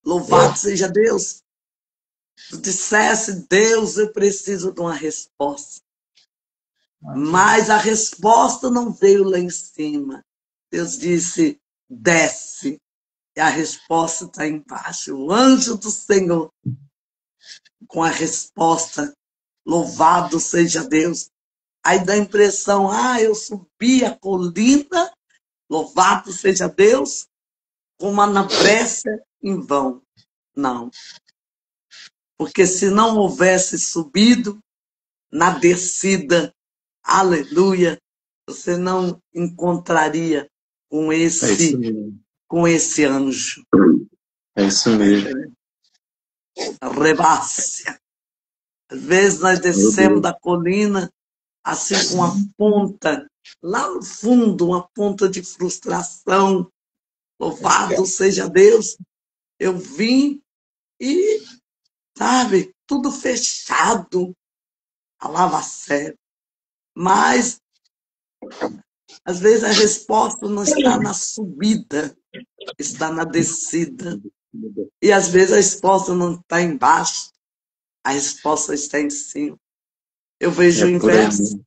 louvado seja Deus. Tu dissesse, Deus, eu preciso de uma resposta. Mas a resposta não veio lá em cima. Deus disse, desce. E a resposta está embaixo. O anjo do Senhor, com a resposta, louvado seja Deus. Aí dá a impressão, eu subi a colina, louvado seja Deus, com uma pressa em vão. Não. Porque se não houvesse subido, na descida, aleluia, você não encontraria com É isso esse, mesmo. com esse anjo. É isso mesmo. Rebácia. Às vezes nós Meu descemos Deus. da colina, assim com uma ponta, lá no fundo, uma ponta de frustração. Louvado seja Deus. Eu vim e, sabe, tudo fechado. Palavra séria. Mas, às vezes, a resposta não está na subida, está na descida. E, às vezes, a resposta não está embaixo, a resposta está em cima. Eu vejo o É por aí inverso. mesmo.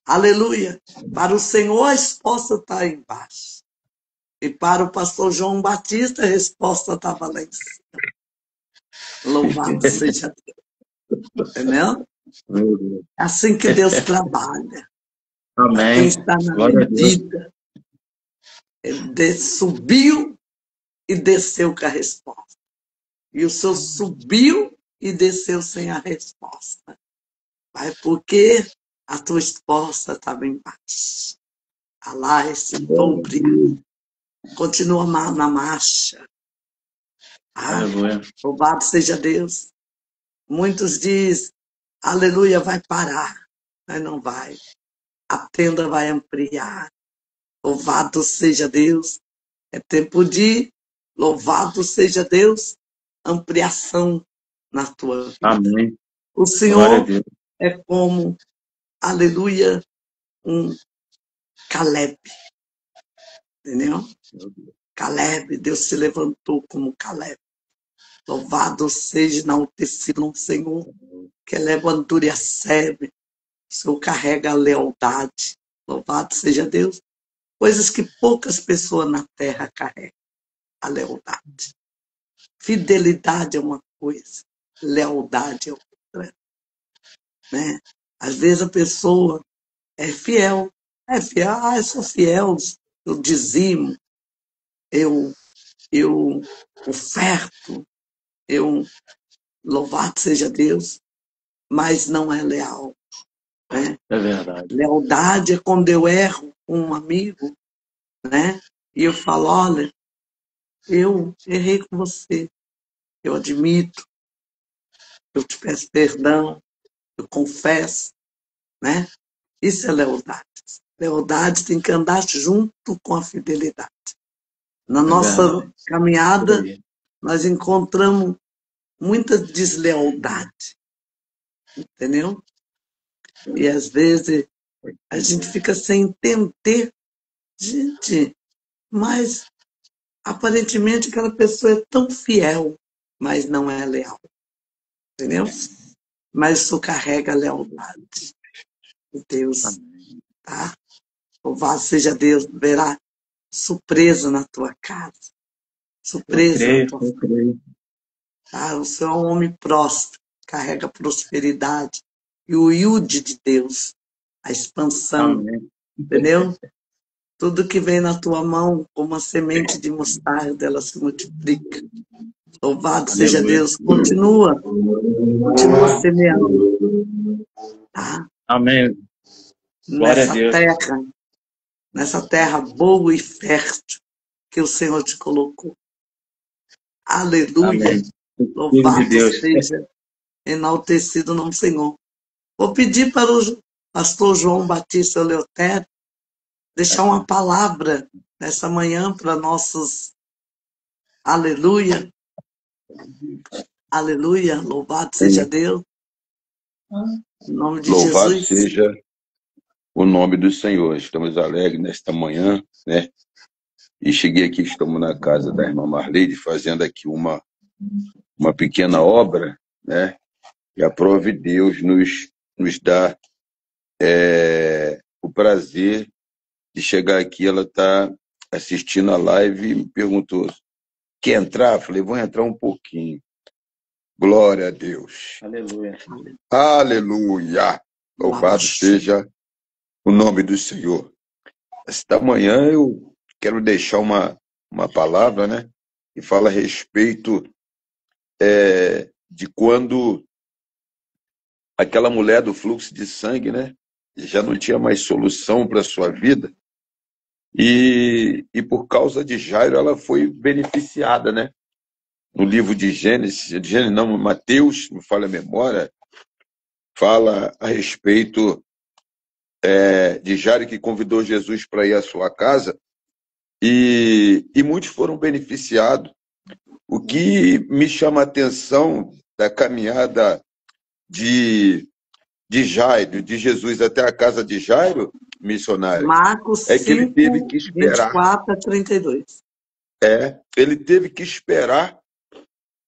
Aleluia. Para o Senhor, a resposta está embaixo. E para o pastor João Batista, a resposta estava lá em cima. Louvado seja Deus. Entendeu? Meu Deus. É assim que Deus trabalha. Para quem Amém. está na Glória a Deus. medida, ele subiu e desceu com a resposta. E o seu subiu e desceu sem a resposta. Mas porque a tua resposta estava embaixo. Alá esse pobre. Continua na marcha. Aleluia. Louvado seja Deus. Muitos dizem, aleluia, vai parar. Mas não vai. A tenda vai ampliar. Louvado seja Deus. É tempo de, louvado seja Deus, ampliação na tua vida. Amém. O Glória a Senhor Deus. é como, aleluia, um Caleb. Entendeu? Caleb, Deus se levantou como Caleb. Louvado seja enaltecido no Senhor, que levanta e serve. O Senhor carrega a lealdade. Louvado seja Deus. Coisas que poucas pessoas na terra carregam. A lealdade. Fidelidade é uma coisa, lealdade é outra. Né? Às vezes a pessoa é fiel. Eu sou fiel, eu dizimo, eu oferto, louvado seja Deus, mas não é leal. Né? É verdade. Lealdade é quando eu erro com um amigo, né? E eu falo, olha, eu errei com você, eu admito, eu te peço perdão, eu confesso, né? Isso é lealdade. Lealdade tem que andar junto com a fidelidade. Na nossa verdade. caminhada, nós encontramos muita deslealdade, entendeu? E às vezes a gente fica sem entender, gente, mas aparentemente aquela pessoa é tão fiel, mas não é leal, entendeu? Mas isso carrega a lealdade de Deus, tá? Louvado seja Deus, verá surpresa na tua casa, Eu surpresa na creio, tua eu família. creio. Tá? O Senhor é um homem próspero, carrega prosperidade. E o Yud de Deus, a expansão, Amém. entendeu? Tudo que vem na tua mão, como uma semente de mostarda, ela se multiplica. Louvado seja Aleluia. Deus. Continua semeando, tá? Amém. Glória a Deus. Nessa terra boa e fértil que o Senhor te colocou. Aleluia. Amém. Filho Louvado de Deus. seja, enaltecido no Senhor. Vou pedir para o pastor João Batista Eleutério deixar uma palavra nessa manhã para nossos. Aleluia. Aleluia. Louvado seja Deus. Em nome de Louvado Jesus. seja o nome do Senhor. Estamos alegres nesta manhã, né? E cheguei aqui, estamos na casa da irmã Marleide, fazendo aqui uma pequena obra, né? E a prova de Deus nos dá o prazer de chegar aqui. Ela está assistindo a live e me perguntou: quer entrar? Eu falei: vou entrar um pouquinho. Glória a Deus. Aleluia. Aleluia. Louvado seja o nome do Senhor. Esta manhã eu quero deixar uma palavra, né? Que fala a respeito de quando aquela mulher do fluxo de sangue, né? Já não tinha mais solução para a sua vida. E por causa de Jairo, ela foi beneficiada, né? No livro de Mateus, me falha a memória, fala a respeito de Jairo, que convidou Jesus para ir à sua casa, e muitos foram beneficiados. O que me chama a atenção da caminhada de Jairo, de Jesus até a casa de Jairo, missionário, Marcos é que ele 5, teve que esperar. 24 a 32. Ele teve que esperar,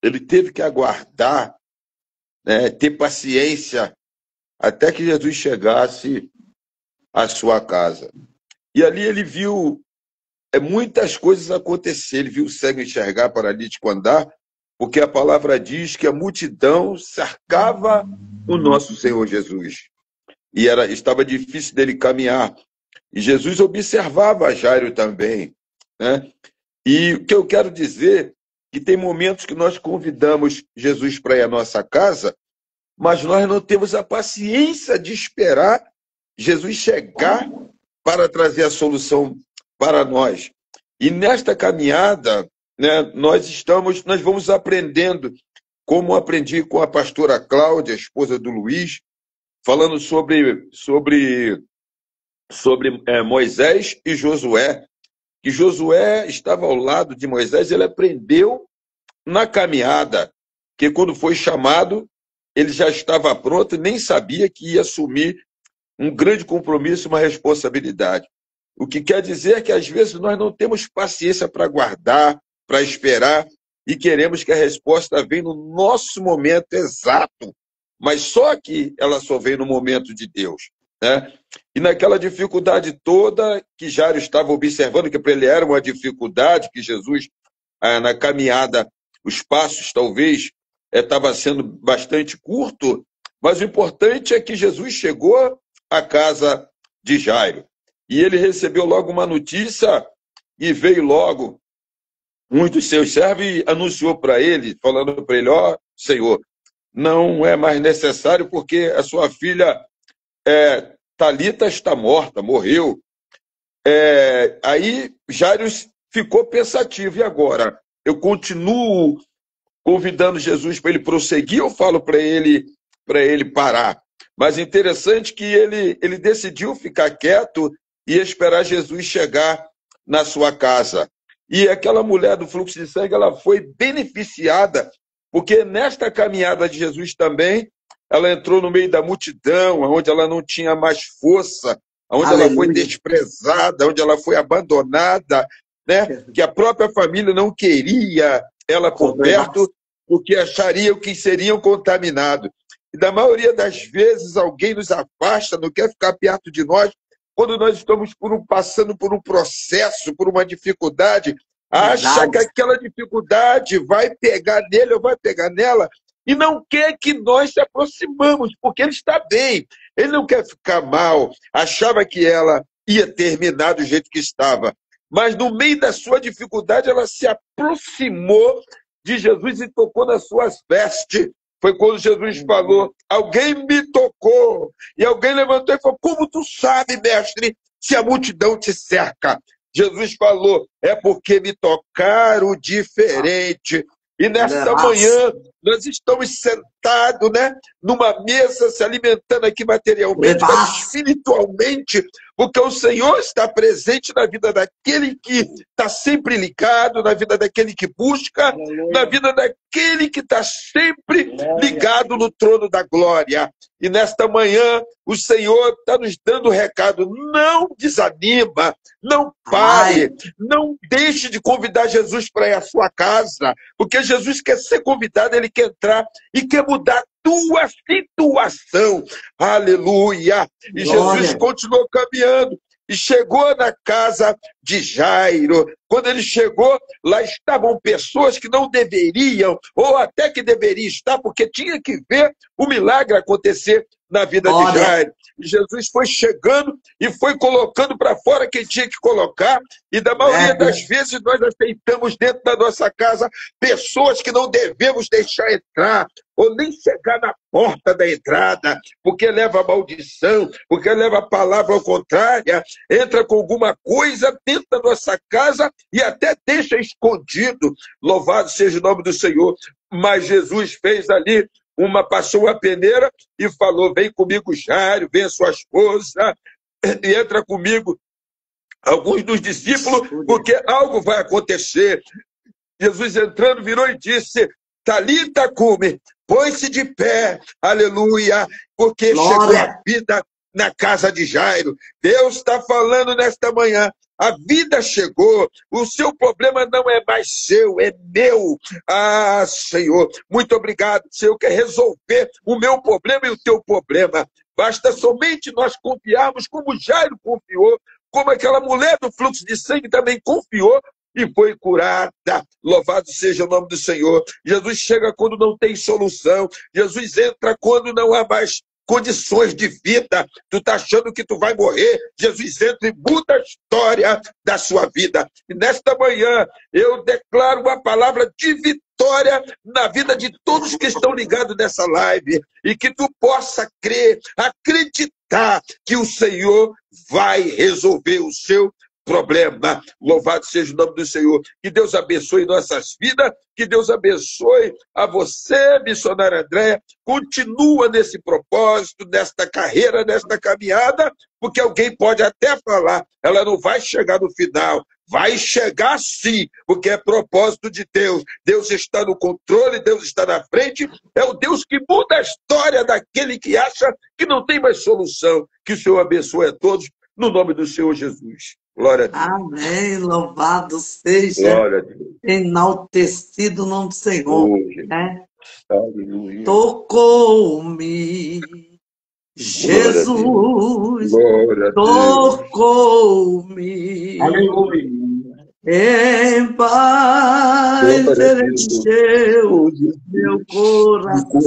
ele teve que aguardar, né, ter paciência até que Jesus chegasse à sua casa. E ali ele viu muitas coisas acontecer. Ele viu o cego enxergar, paralítico andar, porque a palavra diz que a multidão cercava o nosso Senhor Jesus. E estava difícil dele caminhar. E Jesus observava Jairo também, né? E o que eu quero dizer que tem momentos que nós convidamos Jesus para ir à nossa casa, mas nós não temos a paciência de esperar Jesus chegar para trazer a solução para nós. E nesta caminhada, né, nós vamos aprendendo, como aprendi com a pastora Cláudia, esposa do Luiz, falando sobre Moisés e Josué, que Josué estava ao lado de Moisés, ele aprendeu na caminhada, que quando foi chamado, ele já estava pronto e nem sabia que ia assumir um grande compromisso, uma responsabilidade. O que quer dizer que, às vezes, nós não temos paciência para aguardar, para esperar, e queremos que a resposta venha no nosso momento exato, mas só que ela só vem no momento de Deus, né? E naquela dificuldade toda que Jairo estava observando, que para ele era uma dificuldade, que Jesus, na caminhada, os passos talvez estava sendo bastante curto, mas o importante é que Jesus chegou à casa de Jairo. E ele recebeu logo uma notícia e veio logo um dos seus servos e anunciou para ele, falando para ele: ó, Senhor, não é mais necessário porque a sua filha Talita está morta, morreu. Aí Jairo ficou pensativo. E agora? Eu continuo convidando Jesus para ele prosseguir ou falo para ele parar? Mas interessante que ele decidiu ficar quieto e esperar Jesus chegar na sua casa. E aquela mulher do fluxo de sangue, ela foi beneficiada, porque nesta caminhada de Jesus também, ela entrou no meio da multidão, onde ela não tinha mais força, onde ela foi desprezada, onde ela foi abandonada, né? Que a própria família não queria ela por perto, porque achariam que seriam contaminados. E da maioria das vezes alguém nos afasta, não quer ficar perto de nós, quando nós estamos passando por um processo, por uma dificuldade, acha que Verdade. aquela dificuldade vai pegar nele ou vai pegar nela, e não quer que nós se aproximamos, porque ele está bem, ele não quer ficar mal, achava que ela ia terminar do jeito que estava, mas no meio da sua dificuldade ela se aproximou de Jesus e tocou nas suas vestes. Foi quando Jesus falou, alguém me tocou, e alguém levantou e falou, como tu sabe, mestre, se a multidão te cerca? Jesus falou, é porque me tocaram diferente. E nesta manhã, nós estamos sentados, né, numa mesa, se alimentando aqui materialmente, mas espiritualmente, porque o Senhor está presente na vida daquele que está sempre ligado, na vida daquele que busca, na vida daquele que está sempre ligado no trono da glória. E nesta manhã, o Senhor está nos dando o recado, não desanima, não pare, não deixe de convidar Jesus para ir à sua casa, porque Jesus quer ser convidado, ele quer entrar e quer mudar tua situação. Aleluia! E Jesus continuou caminhando e chegou na casa de Jairo. Quando ele chegou, lá estavam pessoas que não deveriam, ou até que deveriam estar, porque tinha que ver o milagre acontecer na vida de Jairo. E Jesus foi chegando e foi colocando para fora quem tinha que colocar, e da maioria das vezes nós aceitamos dentro da nossa casa pessoas que não devemos deixar entrar, ou nem chegar na porta da entrada, porque leva maldição, porque leva a palavra ao contrário, entra com alguma coisa dentro da nossa casa e até deixa escondido. Louvado seja o nome do Senhor. Mas Jesus fez ali passou uma peneira e falou, vem comigo, Jairo, vem a sua esposa, e entra comigo alguns dos discípulos, porque algo vai acontecer. Jesus entrando, virou e disse, Talita cumi, põe-se de pé, aleluia, porque chegou a vida na casa de Jairo. Deus está falando nesta manhã, a vida chegou, o seu problema não é mais seu, é meu. Ah, Senhor, muito obrigado. O Senhor quer resolver o meu problema e o teu problema. Basta somente nós confiarmos como Jairo confiou, como aquela mulher do fluxo de sangue também confiou e foi curada. Louvado seja o nome do Senhor. Jesus chega quando não tem solução. Jesus entra quando não há mais condições de vida. Tu tá achando que tu vai morrer? Jesus entra e muda a história da sua vida. E nesta manhã eu declaro uma palavra de vitória na vida de todos que estão ligados nessa live, e que tu possa crer, acreditar que o Senhor vai resolver o seu problema. Louvado seja o nome do Senhor. Que Deus abençoe nossas vidas, que Deus abençoe a você, missionária Andréia. Continua nesse propósito, nesta carreira, nesta caminhada, porque alguém pode até falar, ela não vai chegar no final. Vai chegar sim, porque é propósito de Deus. Deus está no controle, Deus está na frente. É o Deus que muda a história daquele que acha que não tem mais solução. Que o Senhor abençoe a todos, no nome do Senhor Jesus. Glória a Deus. Amém. Louvado seja, enaltecido o nome do Senhor. Né? Tocou-me, Jesus, tocou-me. Em paz ele encheu meu coração.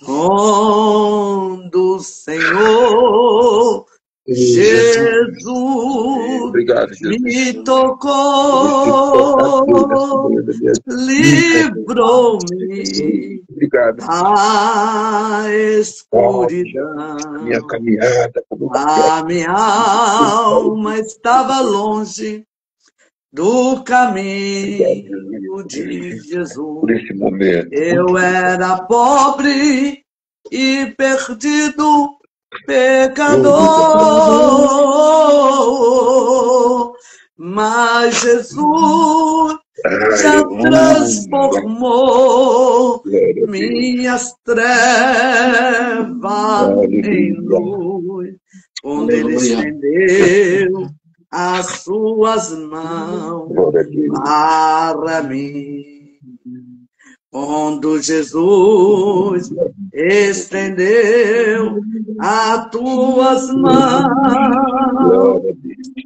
Com do Senhor Jesus, obrigado, Jesus, me tocou, livrou-me da escuridão. Minha caminhada, a minha alma estava longe do caminho de Jesus. Por esse momento. Eu era pobre e perdido, pecador, mas Jesus já transformou minhas trevas em luz, quando Ele estendeu as suas mãos para mim. Quando Jesus estendeu as tuas mãos,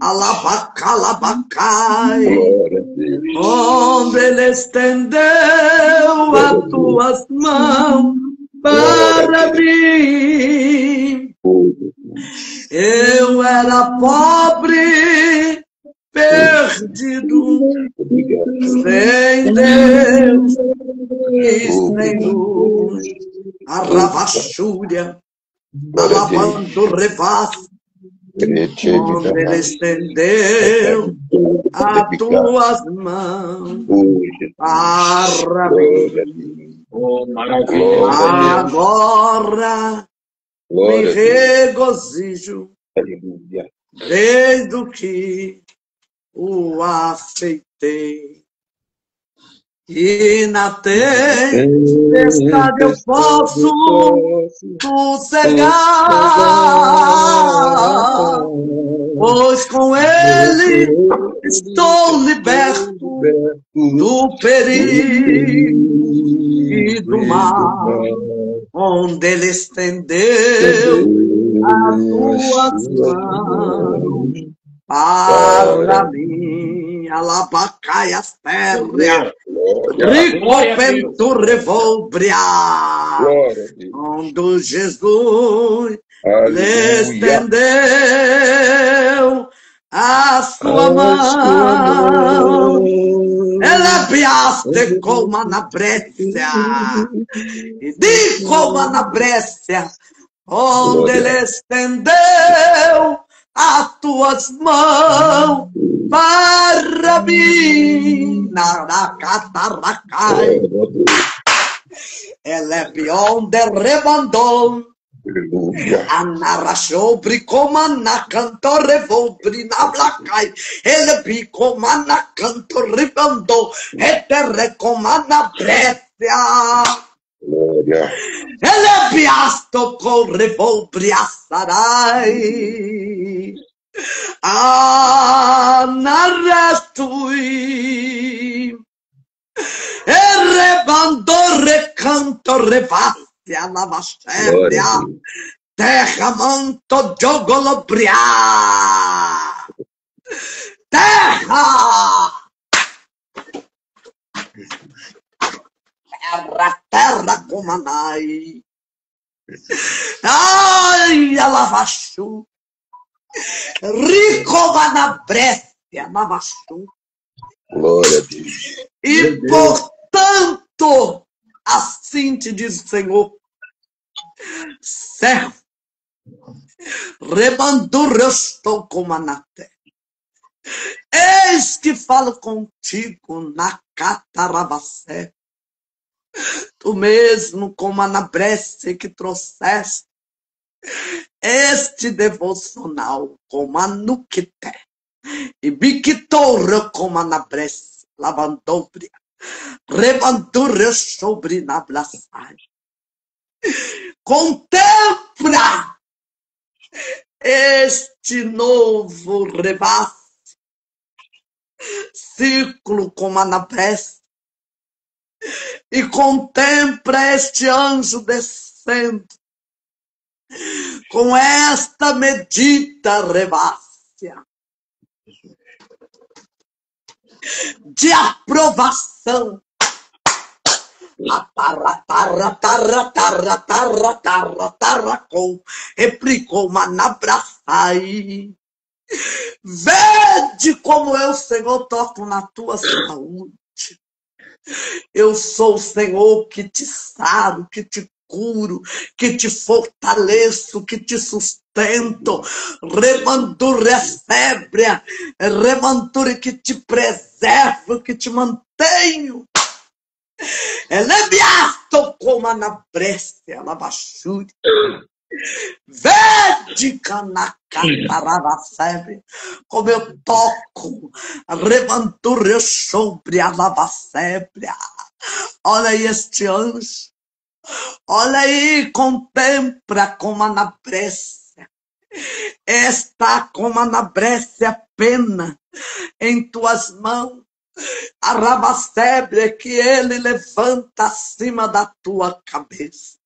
alabacalabacai, Glória a Deus. onde ele estendeu as tuas mãos para mim. Eu era pobre, perdido, sem Deus e sem luz. A rabachúria, alabando o repasse, onde ele estendeu as tuas mãos para mim. Oh, maravilha. Agora me regozijo desde o que o aceitei. E na tempestade eu posso sossegar, pois com ele estou liberto do perigo e do mal, onde ele estendeu as tuas mãos para mim. Alabacaias terra, rico vento revolbria, onde Jesus lhe estendeu a sua mão. Ela piaste como na Brescia, e di como na Brescia, onde ele estendeu as tuas mãos para mim. Naracataracai, ela é onde rebandou. Anarachou, bricomana, cantor, revolbri, na blacai. Ele bricomana, cantor, rebandou. Eterrecomana, Brescia. Ele é piasto com revolbri, assarai. Anarastui. Rebandou, recanto, revastia, lavascébia. Terra, manto, jogolobria. Terra. Terra, comanai. Ai, alavachu. Rico na Brescia, lavachu. Glória a Deus. E portanto, assim te diz o Senhor, servo, rebanduro eu estou como na terra. Eis que falo contigo na Catarabacé. Tu mesmo, como a na Brescia que trouxeste este devocional, como a Nuquité, e biquitorra como a na Brescia, lavandobria, rebandura sobre na blaçai. Contempla este novo rebasse, ciclo como a na Brescia, e contempla este anjo descendo com esta medida rebácia de aprovação. Com replicou Manabraçai. Vede como eu, Senhor, toco na tua saúde. Eu sou o Senhor que te saro, que te curo, que te fortaleço, que te sustento. Remandura fébrea, remandura que te preservo, que te mantenho. Elebiasto como na Brescia, lavachuri. Vede canacatarava fébrea, como eu toco, remandura sobre a lava fébrea. Olha aí este anjo. Olha aí, contempla como na Brescia. Está como na Brescia pena em tuas mãos. A rabacébria que ele levanta acima da tua cabeça.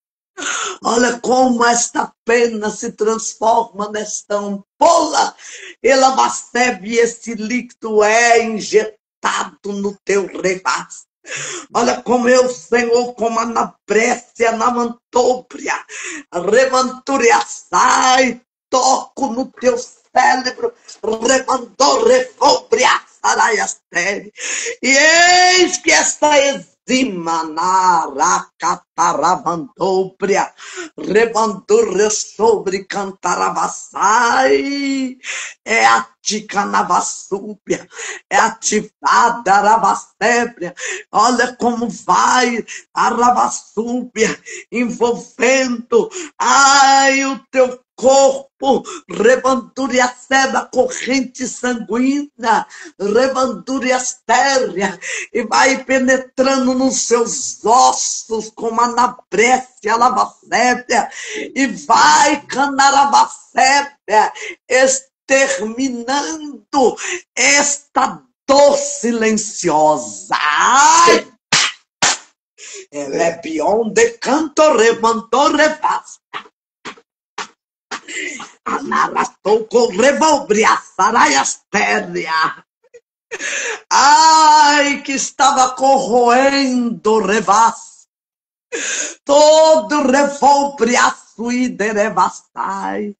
Olha como esta pena se transforma nesta ampola. Ela recebe esse líquido, é injetado no teu regaço. Olha como eu, Senhor, como na précia, na mantôbria, remanturia, sai, toco no teu cérebro, remandou, refobria, saraiastere. E eis que esta enzima, naracataramandôbria, rebandurre sobre cantaravassai, é atica na vassúbia, é ativada a ravacébria. Olha como vai a ravassúbia envolvendo, ai, o teu corpo, rebandúria seda, corrente sanguínea, rebandúria stérrea, e vai penetrando nos seus ossos, como a anabrécia, a lavacébia, e vai canaravacébia, exterminando esta dor silenciosa. Ai! Ela é bionde canto, remantou, revasta. Anaratou com revolbria, saraias térrea. Ai, que estava corroendo revas. Todo revolbriaço e derevastai.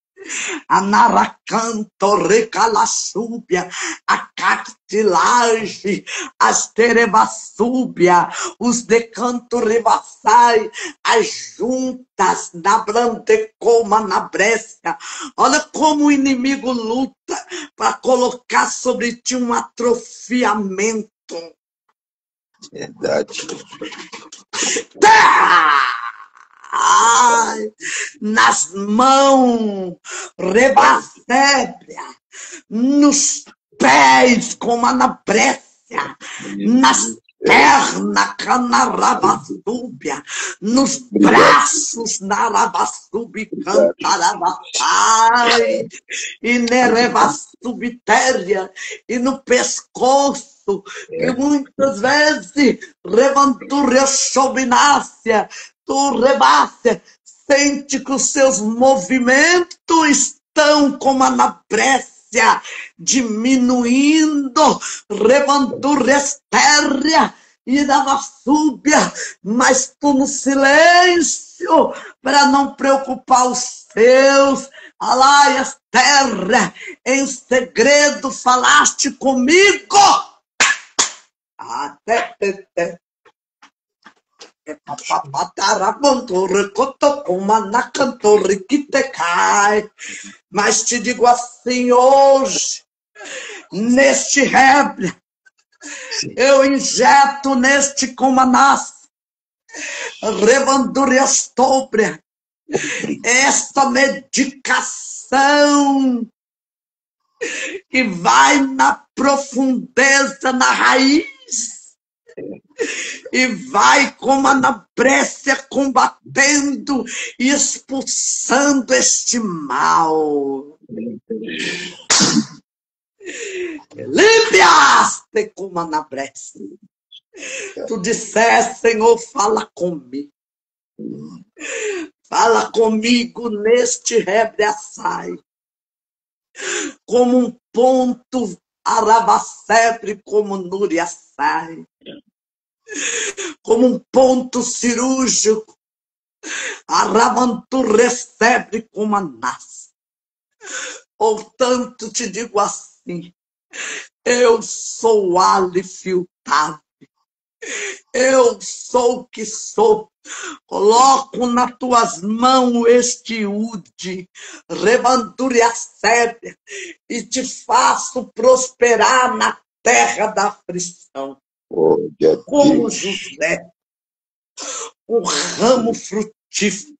A naracanto, recalaçúbia, a cartilagem, as terevassúbia, os decanto revassai, as juntas na brandecoma, na brécia. Olha como o inimigo luta para colocar sobre ti um atrofiamento. Verdade. Ai, nas mãos, rebacébria, nos pés, como a anabrécia, nas pernas, canaravassúbia, nos braços, naravassúbia, cantaravassai, e nerevassubtéria, e no pescoço, que muitas vezes revanturria chobinácia, tu rebácia, sente que os seus movimentos estão como a anabrécia, diminuindo, revanturria estérrea, e dava súbia, mas tu no silêncio, para não preocupar os teus, alaias terra, em segredo falaste comigo. Até. Mas te digo assim hoje, neste rebre, eu injeto neste comanás, revanduriastóbria, esta medicação que vai na profundeza, na raiz, e vai como a anabrécia combatendo e expulsando este mal. Limpiaste como a anabrécia. Tu disseste, Senhor, fala comigo. Fala comigo neste rebraçai. Como um ponto aravacebre, como nuriaçai. Como um ponto cirúrgico, Aravantu recebe como a nasce. Portanto, te digo assim, eu sou alifiltado, eu sou o que sou. Coloco nas tuas mãos este ude, revanturia sébia, e te faço prosperar na terra da aflição. Como José, um ramo frutífero,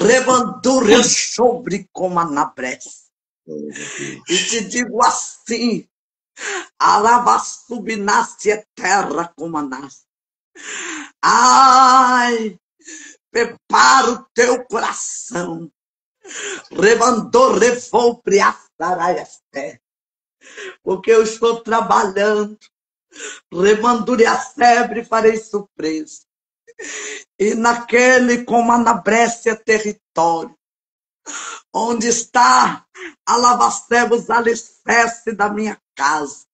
revanturia sobre como a nabrés. E te digo assim, alavassub nasce a terra como a nasce. Ai, prepara o teu coração. Revandou, revou, priaçaraias terra. Porque eu estou trabalhando. Remandure a febre, farei surpresa. E naquele, como na Brécia, território, onde está a lavacebos alicerce da minha casa,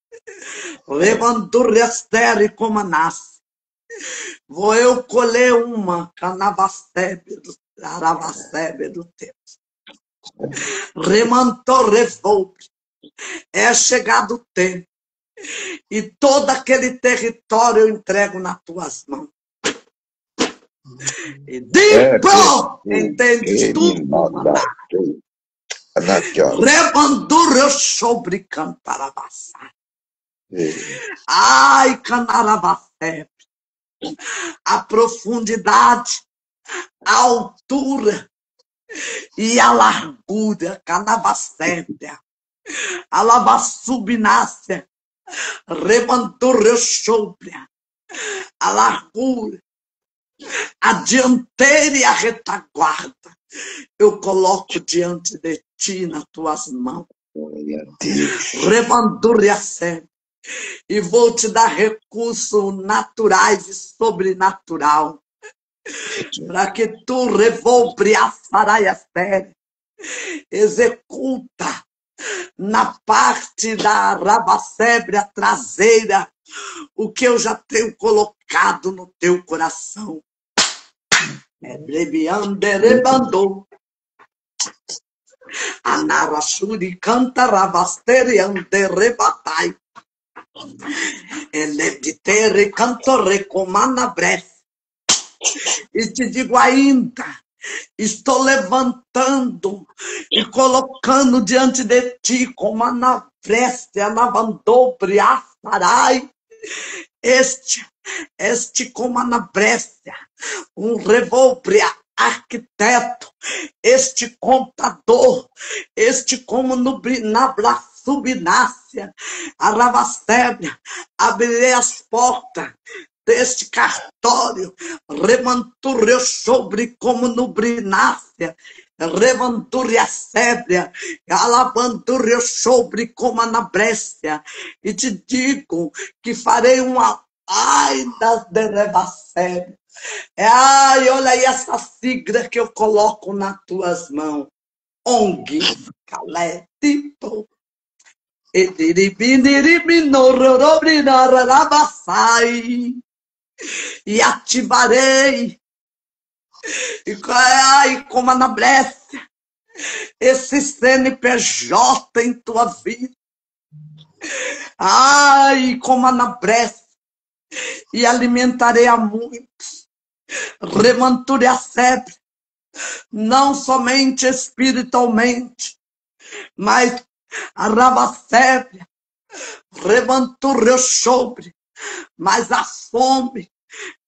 levandurrestere como nasce, vou eu colher uma canavacebe do teu. Remantou, revolve, é chegado o tempo, e todo aquele território eu entrego nas tuas mãos. E dipo, entendes tudo, maná. Rebandura sobre Cantarabassa. Ai, Canarabacebe. A profundidade, a altura e a largura, Canabacebe. A lavassubinácia, rebandura sobre a largura, a dianteira e a retaguarda. Eu coloco diante de ti nas tuas mãos. Rebanduriacebe. E vou te dar recursos naturais e sobrenatural. Para que tu revolbriaçaraiacebe. Executa na parte da rabacébria traseira o que eu já tenho colocado no teu coração. É brebianderebandou. Anarashuri canta rabasteriante rebatai. Eleditere canto recomana breve. E te digo ainda, estou levantando e colocando diante de ti como a navreste, a navandobre, a farai. Este como a navreste, um revólver arquiteto, este contador, este como no na subnácia, a ravacébria, abrirei as portas deste cartório, remantureu sobre como no brinácia, remanturria sébria, alabantureu sobre como na brécia, e te digo que farei uma ai das derrebacébria. Ai, olha aí essa sigla que eu coloco nas tuas mãos. ONG, Calé, tipo. E ativarei. E como na Brécia, esse CNPJ em tua vida. Ai, como na Brécia. E alimentarei a muitos. Remanturei a febre. Não somente espiritualmente, mas a rabacébria, remanturei sobre, mas a fome,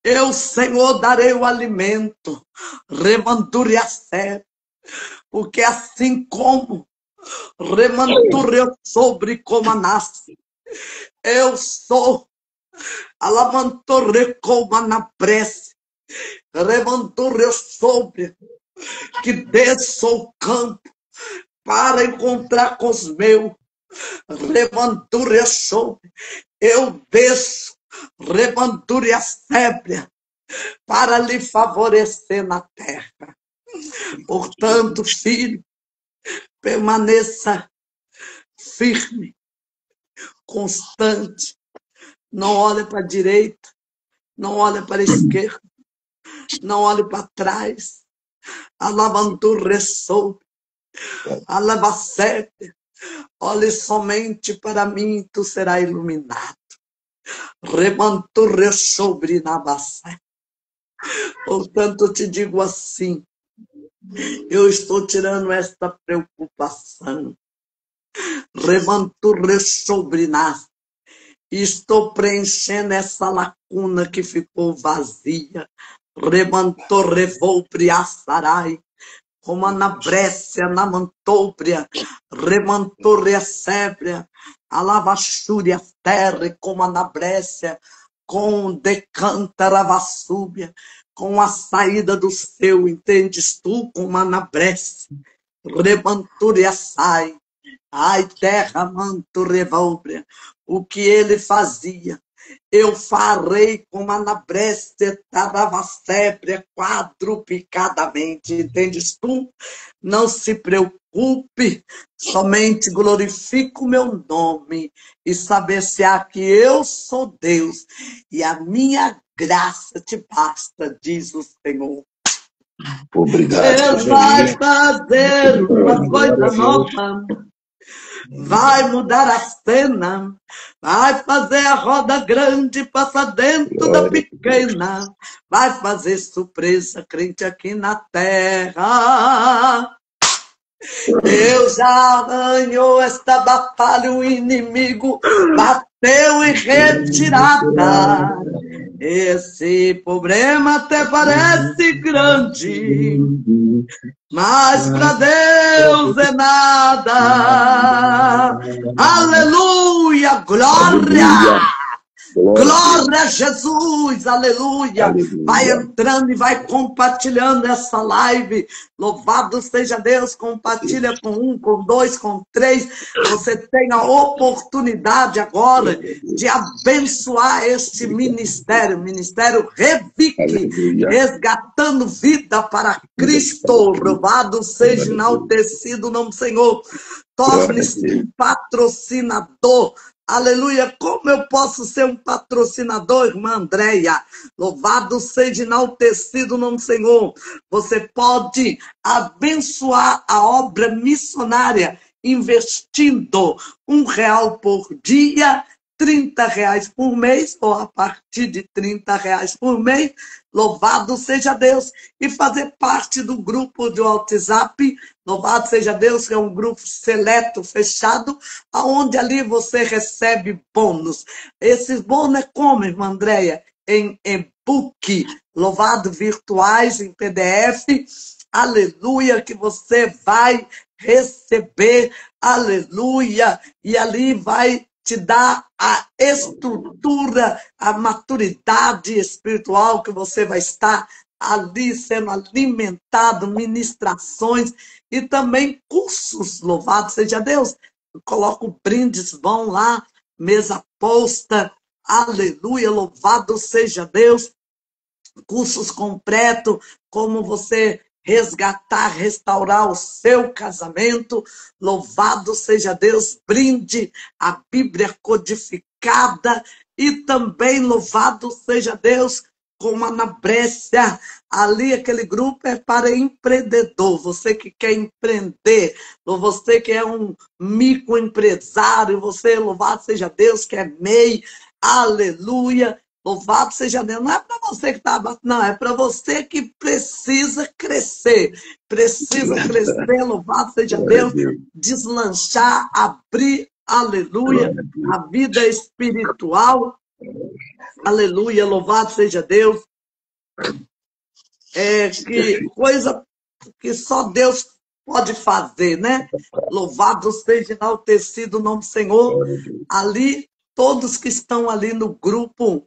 eu, Senhor, darei o alimento, remanturei a sebe, porque assim como remanturei sobre como nasce, eu sou, alamanturei como na prece, remanturei sobre, que desço o campo para encontrar com os meus, remanturei sobre, eu desço, remanturei a sébria, para lhe favorecer na terra. Portanto, filho, permaneça firme, constante, não olhe para a direita, não olhe para a esquerda, não olhe para trás, alavantur sobre, alabacete, olhe somente para mim, tu serás iluminado. Remantur sobre na bacete. Portanto, eu te digo assim, eu estou tirando esta preocupação. Remantur sobre nas. Estou preenchendo essa lacuna que ficou vazia. Remantou, revolpre, assarai. Como na Brécia, na Mantôpria. Remantou, recébria. A lavachúria, terra, como na Brécia. Com decanta, vassúbia. Com a saída do seu, entendes tu? Como na Brécia. Remantou, sai. Ai, terra, manto, revolbria. O que ele fazia, Eu farei como anabreste taravacépria quadruplicadamente. Entendes tu? Não se preocupe, somente glorifique o meu nome e saber-se-á que eu sou Deus e a minha graça te basta, diz o Senhor. Obrigado. Deus vai fazer uma coisa nova. Vai mudar a cena, vai fazer a roda grande passar dentro da pequena, vai fazer surpresa crente aqui na terra. Deus já ganhou esta batalha, o inimigo bateu em retirada. Esse problema até parece grande, mas para Deus é nada. Aleluia, glória! Glória a Jesus, aleluia. Vai entrando e vai compartilhando essa live. Louvado seja Deus. Compartilha com um, com dois, com três. Você tem a oportunidade agora de abençoar este ministério, Ministério Revique, resgatando vida para Cristo. Louvado seja enaltecido o nome do Senhor. Torne-se um patrocinador. Aleluia, como eu posso ser um patrocinador, irmã Andréia? Louvado seja enaltecido o nome do Senhor. Você pode abençoar a obra missionária investindo R$1 por dia, R$30 por mês, ou a partir de R$30 por mês. Louvado seja Deus. E fazer parte do grupo do WhatsApp. Louvado seja Deus, que é um grupo seleto, fechado, onde ali você recebe bônus. Esses bônus é como, irmã Andréia? Em e-book, louvado, virtuais, em PDF. Aleluia, que você vai receber. Aleluia. E ali vai te dar a estrutura, a maturidade espiritual que você vai estar ali sendo alimentado, ministrações e também cursos, louvado seja Deus. Coloco brindes, vão lá, mesa posta, aleluia, louvado seja Deus. Cursos completos, como você resgatar, restaurar o seu casamento. Louvado seja Deus, brinde a Bíblia codificada e também louvado seja Deus, como a Anabrécia, ali aquele grupo é para empreendedor, você que quer empreender, ou você que é um microempresário, você, louvado seja Deus, que é MEI, aleluia. Louvado seja Deus. Não é para você que está... Não, é para você que precisa crescer. Precisa crescer, louvado seja Deus. Deslanchar, abrir, aleluia, a vida espiritual. Aleluia, louvado seja Deus. Que coisa que só Deus pode fazer, né? Louvado seja enaltecido o nome do Senhor. Ali, todos que estão ali no grupo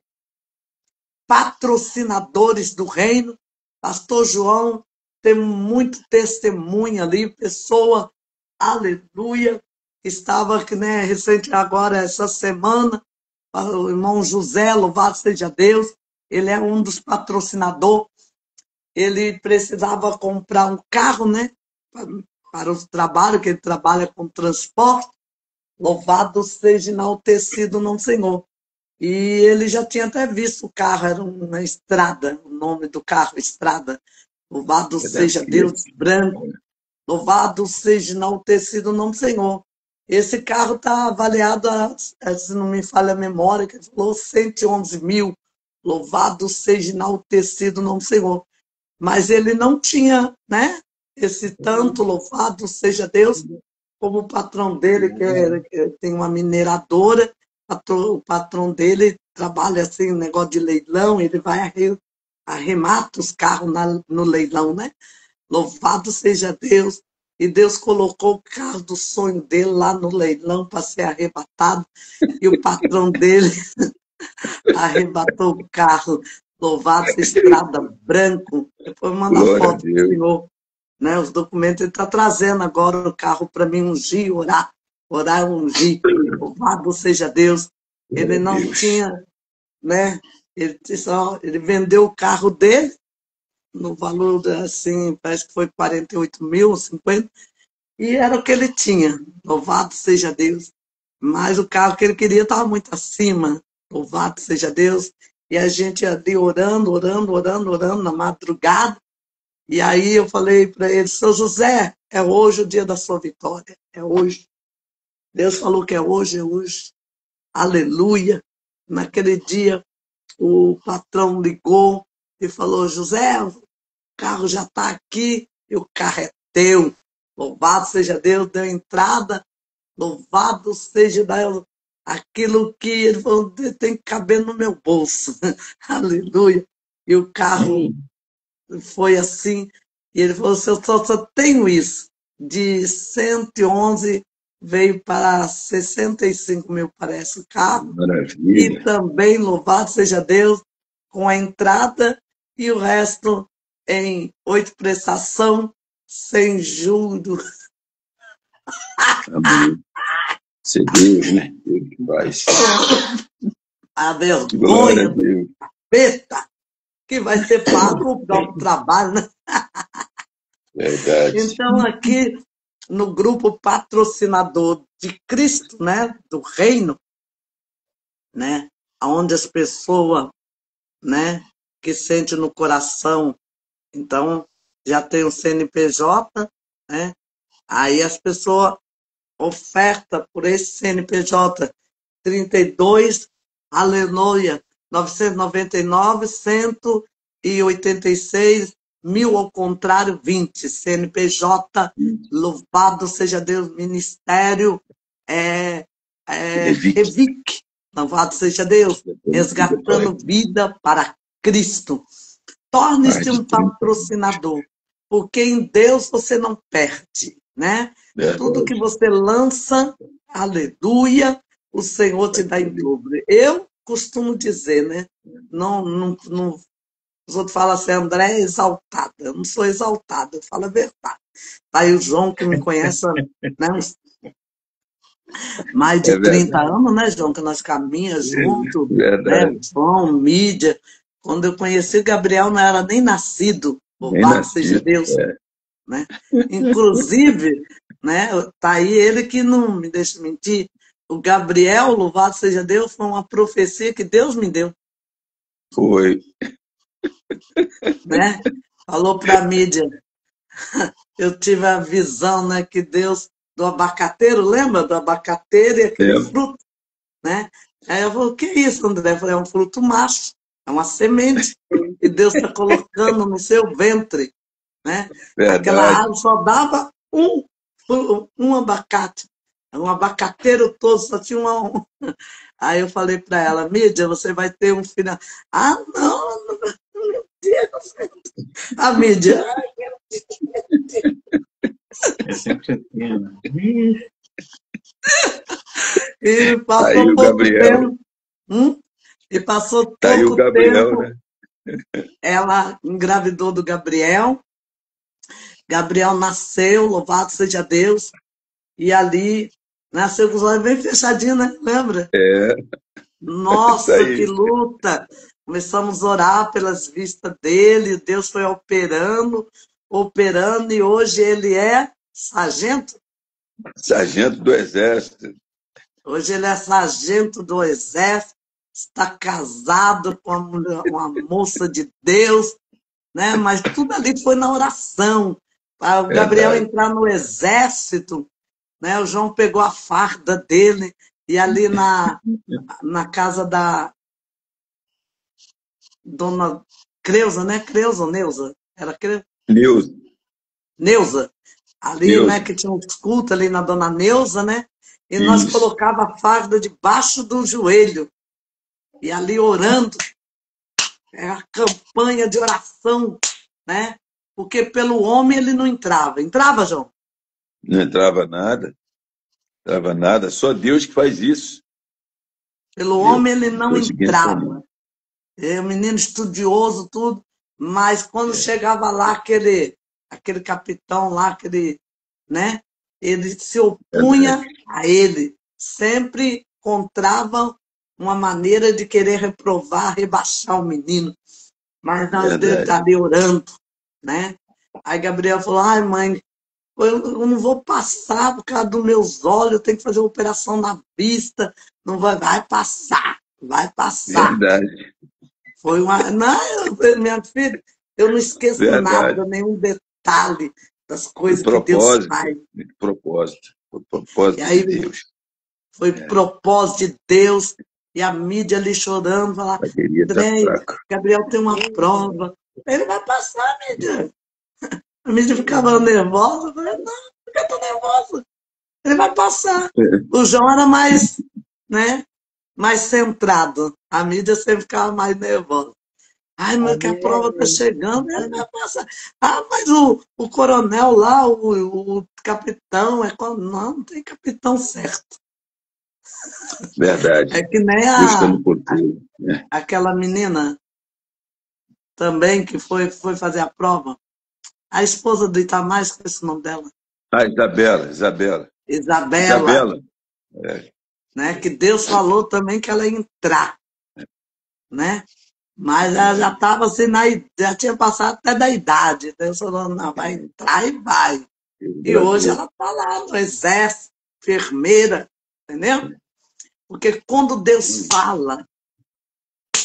patrocinadores do reino, pastor João, tem muito testemunho ali, pessoa, aleluia, estava aqui, né, recente agora, essa semana, o irmão José, louvado seja Deus, ele é um dos patrocinadores, ele precisava comprar um carro, né, para o trabalho, que ele trabalha com transporte, louvado seja enaltecido o nome do Senhor. E ele já tinha até visto o carro, era uma estrada, o nome do carro, estrada. Louvado seja Deus, branco. Louvado seja enaltecido o nome do Senhor. Esse carro está avaliado, se não me falha a memória, que ele falou 111 mil. Louvado seja enaltecido o nome do Senhor. Mas ele não tinha, né, esse tanto, louvado seja Deus, como o patrão dele, que tem uma mineradora. O patrão dele trabalha assim, negócio de leilão, ele vai arremata os carros no leilão, né? Louvado seja Deus. E Deus colocou o carro do sonho dele lá no leilão para ser arrebatado. E o patrão dele arrebatou o carro. Louvado seja Estrada Branco. Depois manda a foto do senhor. Né? Os documentos, ele está trazendo agora o carro para mim ungir, orar, ungir. Louvado seja Deus. Ele não tinha né? Ele vendeu o carro dele no valor, assim, parece que foi 48 mil, 50, e era o que ele tinha. Louvado seja Deus. Mas o carro que ele queria estava muito acima. Louvado seja Deus. E a gente ali orando, orando, orando, orando na madrugada. E aí eu falei para ele, seu José, é hoje o dia da sua vitória. É hoje. Deus falou que é hoje, é hoje. Aleluia. Naquele dia, o patrão ligou e falou, José, o carro já está aqui e o carro é teu. Louvado seja Deus, deu entrada. Louvado seja Deus. Aquilo que ele falou, tem que caber no meu bolso. Aleluia. E o carro foi assim. E ele falou, eu só tenho isso. De 111 veio para 65 mil, parece, o carro. Maravilha. E também, louvado seja Deus, com a entrada e o resto em 8 prestação, sem juros. Amém. Você Deus, né? Deus que faz. A Glória vergonha a do Deus. capeta que vai ser pago o próprio trabalho, né? Verdade. Então, aqui no grupo patrocinador de Cristo, né, do reino, né, onde as pessoas, né, que sentem no coração, então já tem o CNPJ, né, aí as pessoas ofertam por esse CNPJ 32, aleluia, 999, 186 mil, ao contrário, 20, CNPJ, louvado seja Deus, Ministério Revic, louvado seja Deus, resgatando vida para Cristo. Torne-se um patrocinador, porque em Deus você não perde, né? Tudo que você lança, aleluia, o Senhor te dá em dobro. Eu costumo dizer, né? Os outros falam assim, André é exaltada. Eu não sou exaltada, eu falo a verdade. Tá aí o João, que me conhece, né, uns mais de 30 anos, né, João, que nós caminhamos juntos, né, o João, mídia. Quando eu conheci o Gabriel, não era nem nascido, louvado seja Deus. Né? Inclusive, né, tá aí ele que não me deixa mentir, o Gabriel, louvado seja Deus, foi uma profecia que Deus me deu. Foi. Né? Falou para a mídia. Eu tive a visão, né, que Deus, do abacateiro, lembra do abacateiro e aquele fruto? Né? Aí eu falei, o que é isso, André? Eu falei, é um fruto macho, é uma semente que Deus está colocando no seu ventre. Né? Aquela árvore só dava um abacate. Um abacateiro todo, só tinha uma. Aí eu falei para ela, Mídia, você vai ter um filho. Ah, não, meu Deus. A Mídia. É sempre tema. E passou aí o pouco Gabriel. tempo. E passou pouco aí o Gabriel, tempo. Né? Ela engravidou do Gabriel. Gabriel nasceu, louvado seja Deus. E ali nasceu com os olhos bem fechadinhos, né? Lembra? Nossa, que luta! Começamos a orar pelas vistas dele, Deus foi operando, e hoje ele é sargento? Sargento do Exército. Hoje ele é sargento do Exército, está casado com uma moça de Deus, né? Mas tudo ali foi na oração. Para o Gabriel entrar no Exército, né? O João pegou a farda dele e ali na casa da dona Creuza, né? Creuza ou Neuza? Era Neuza. Neuza. Ali, Neuza. Né, que tinha um culto ali na dona Neuza, né? E nós colocava a farda debaixo do joelho. E ali orando. É a campanha de oração, né? Porque pelo homem ele não entrava. Entrava, João? Não entrava nada. Entrava nada. Só Deus que faz isso. Pelo homem ele não entrava. É um menino estudioso, tudo. Mas quando chegava lá aquele capitão lá, né? Ele se opunha a ele. Sempre encontrava uma maneira de querer reprovar, rebaixar o menino. Mas nós Verdade. ali orando, né? Aí Gabriel falou, ai mãe, eu não vou passar por causa dos meus olhos, eu tenho que fazer uma operação na vista, não vai passar, vai passar. Verdade. Foi uma. Não, minha filha, eu não esqueço Verdade. nada, nenhum detalhe das Foi coisas que Deus faz. propósito. Foi E propósito aí de Deus. foi propósito de Deus, e a mídia ali chorando, falar, A bateria está André, fraca. Gabriel tem uma prova. Ele vai passar, mídia. A mídia ficava nervosa, eu falei, não, por que eu tô nervosa? Ele vai passar. O João era mais, né, mais centrado. A mídia sempre ficava mais nervosa. Ai, mas que a prova está chegando, ele vai passar. Ah, mas o coronel lá, o capitão, não tem capitão certo. Verdade. É que nem Buscando controle. aquela menina também que foi fazer a prova. A esposa do Itamar, esqueci o nome dela. Ah, Isabela. Isabela, né? Que Deus falou também que ela ia entrar, né? Mas ela já estava assim, já tinha passado até da idade. Deus falou, não, vai entrar e vai. E hoje ela está lá no exército, enfermeira, entendeu? Porque quando Deus fala,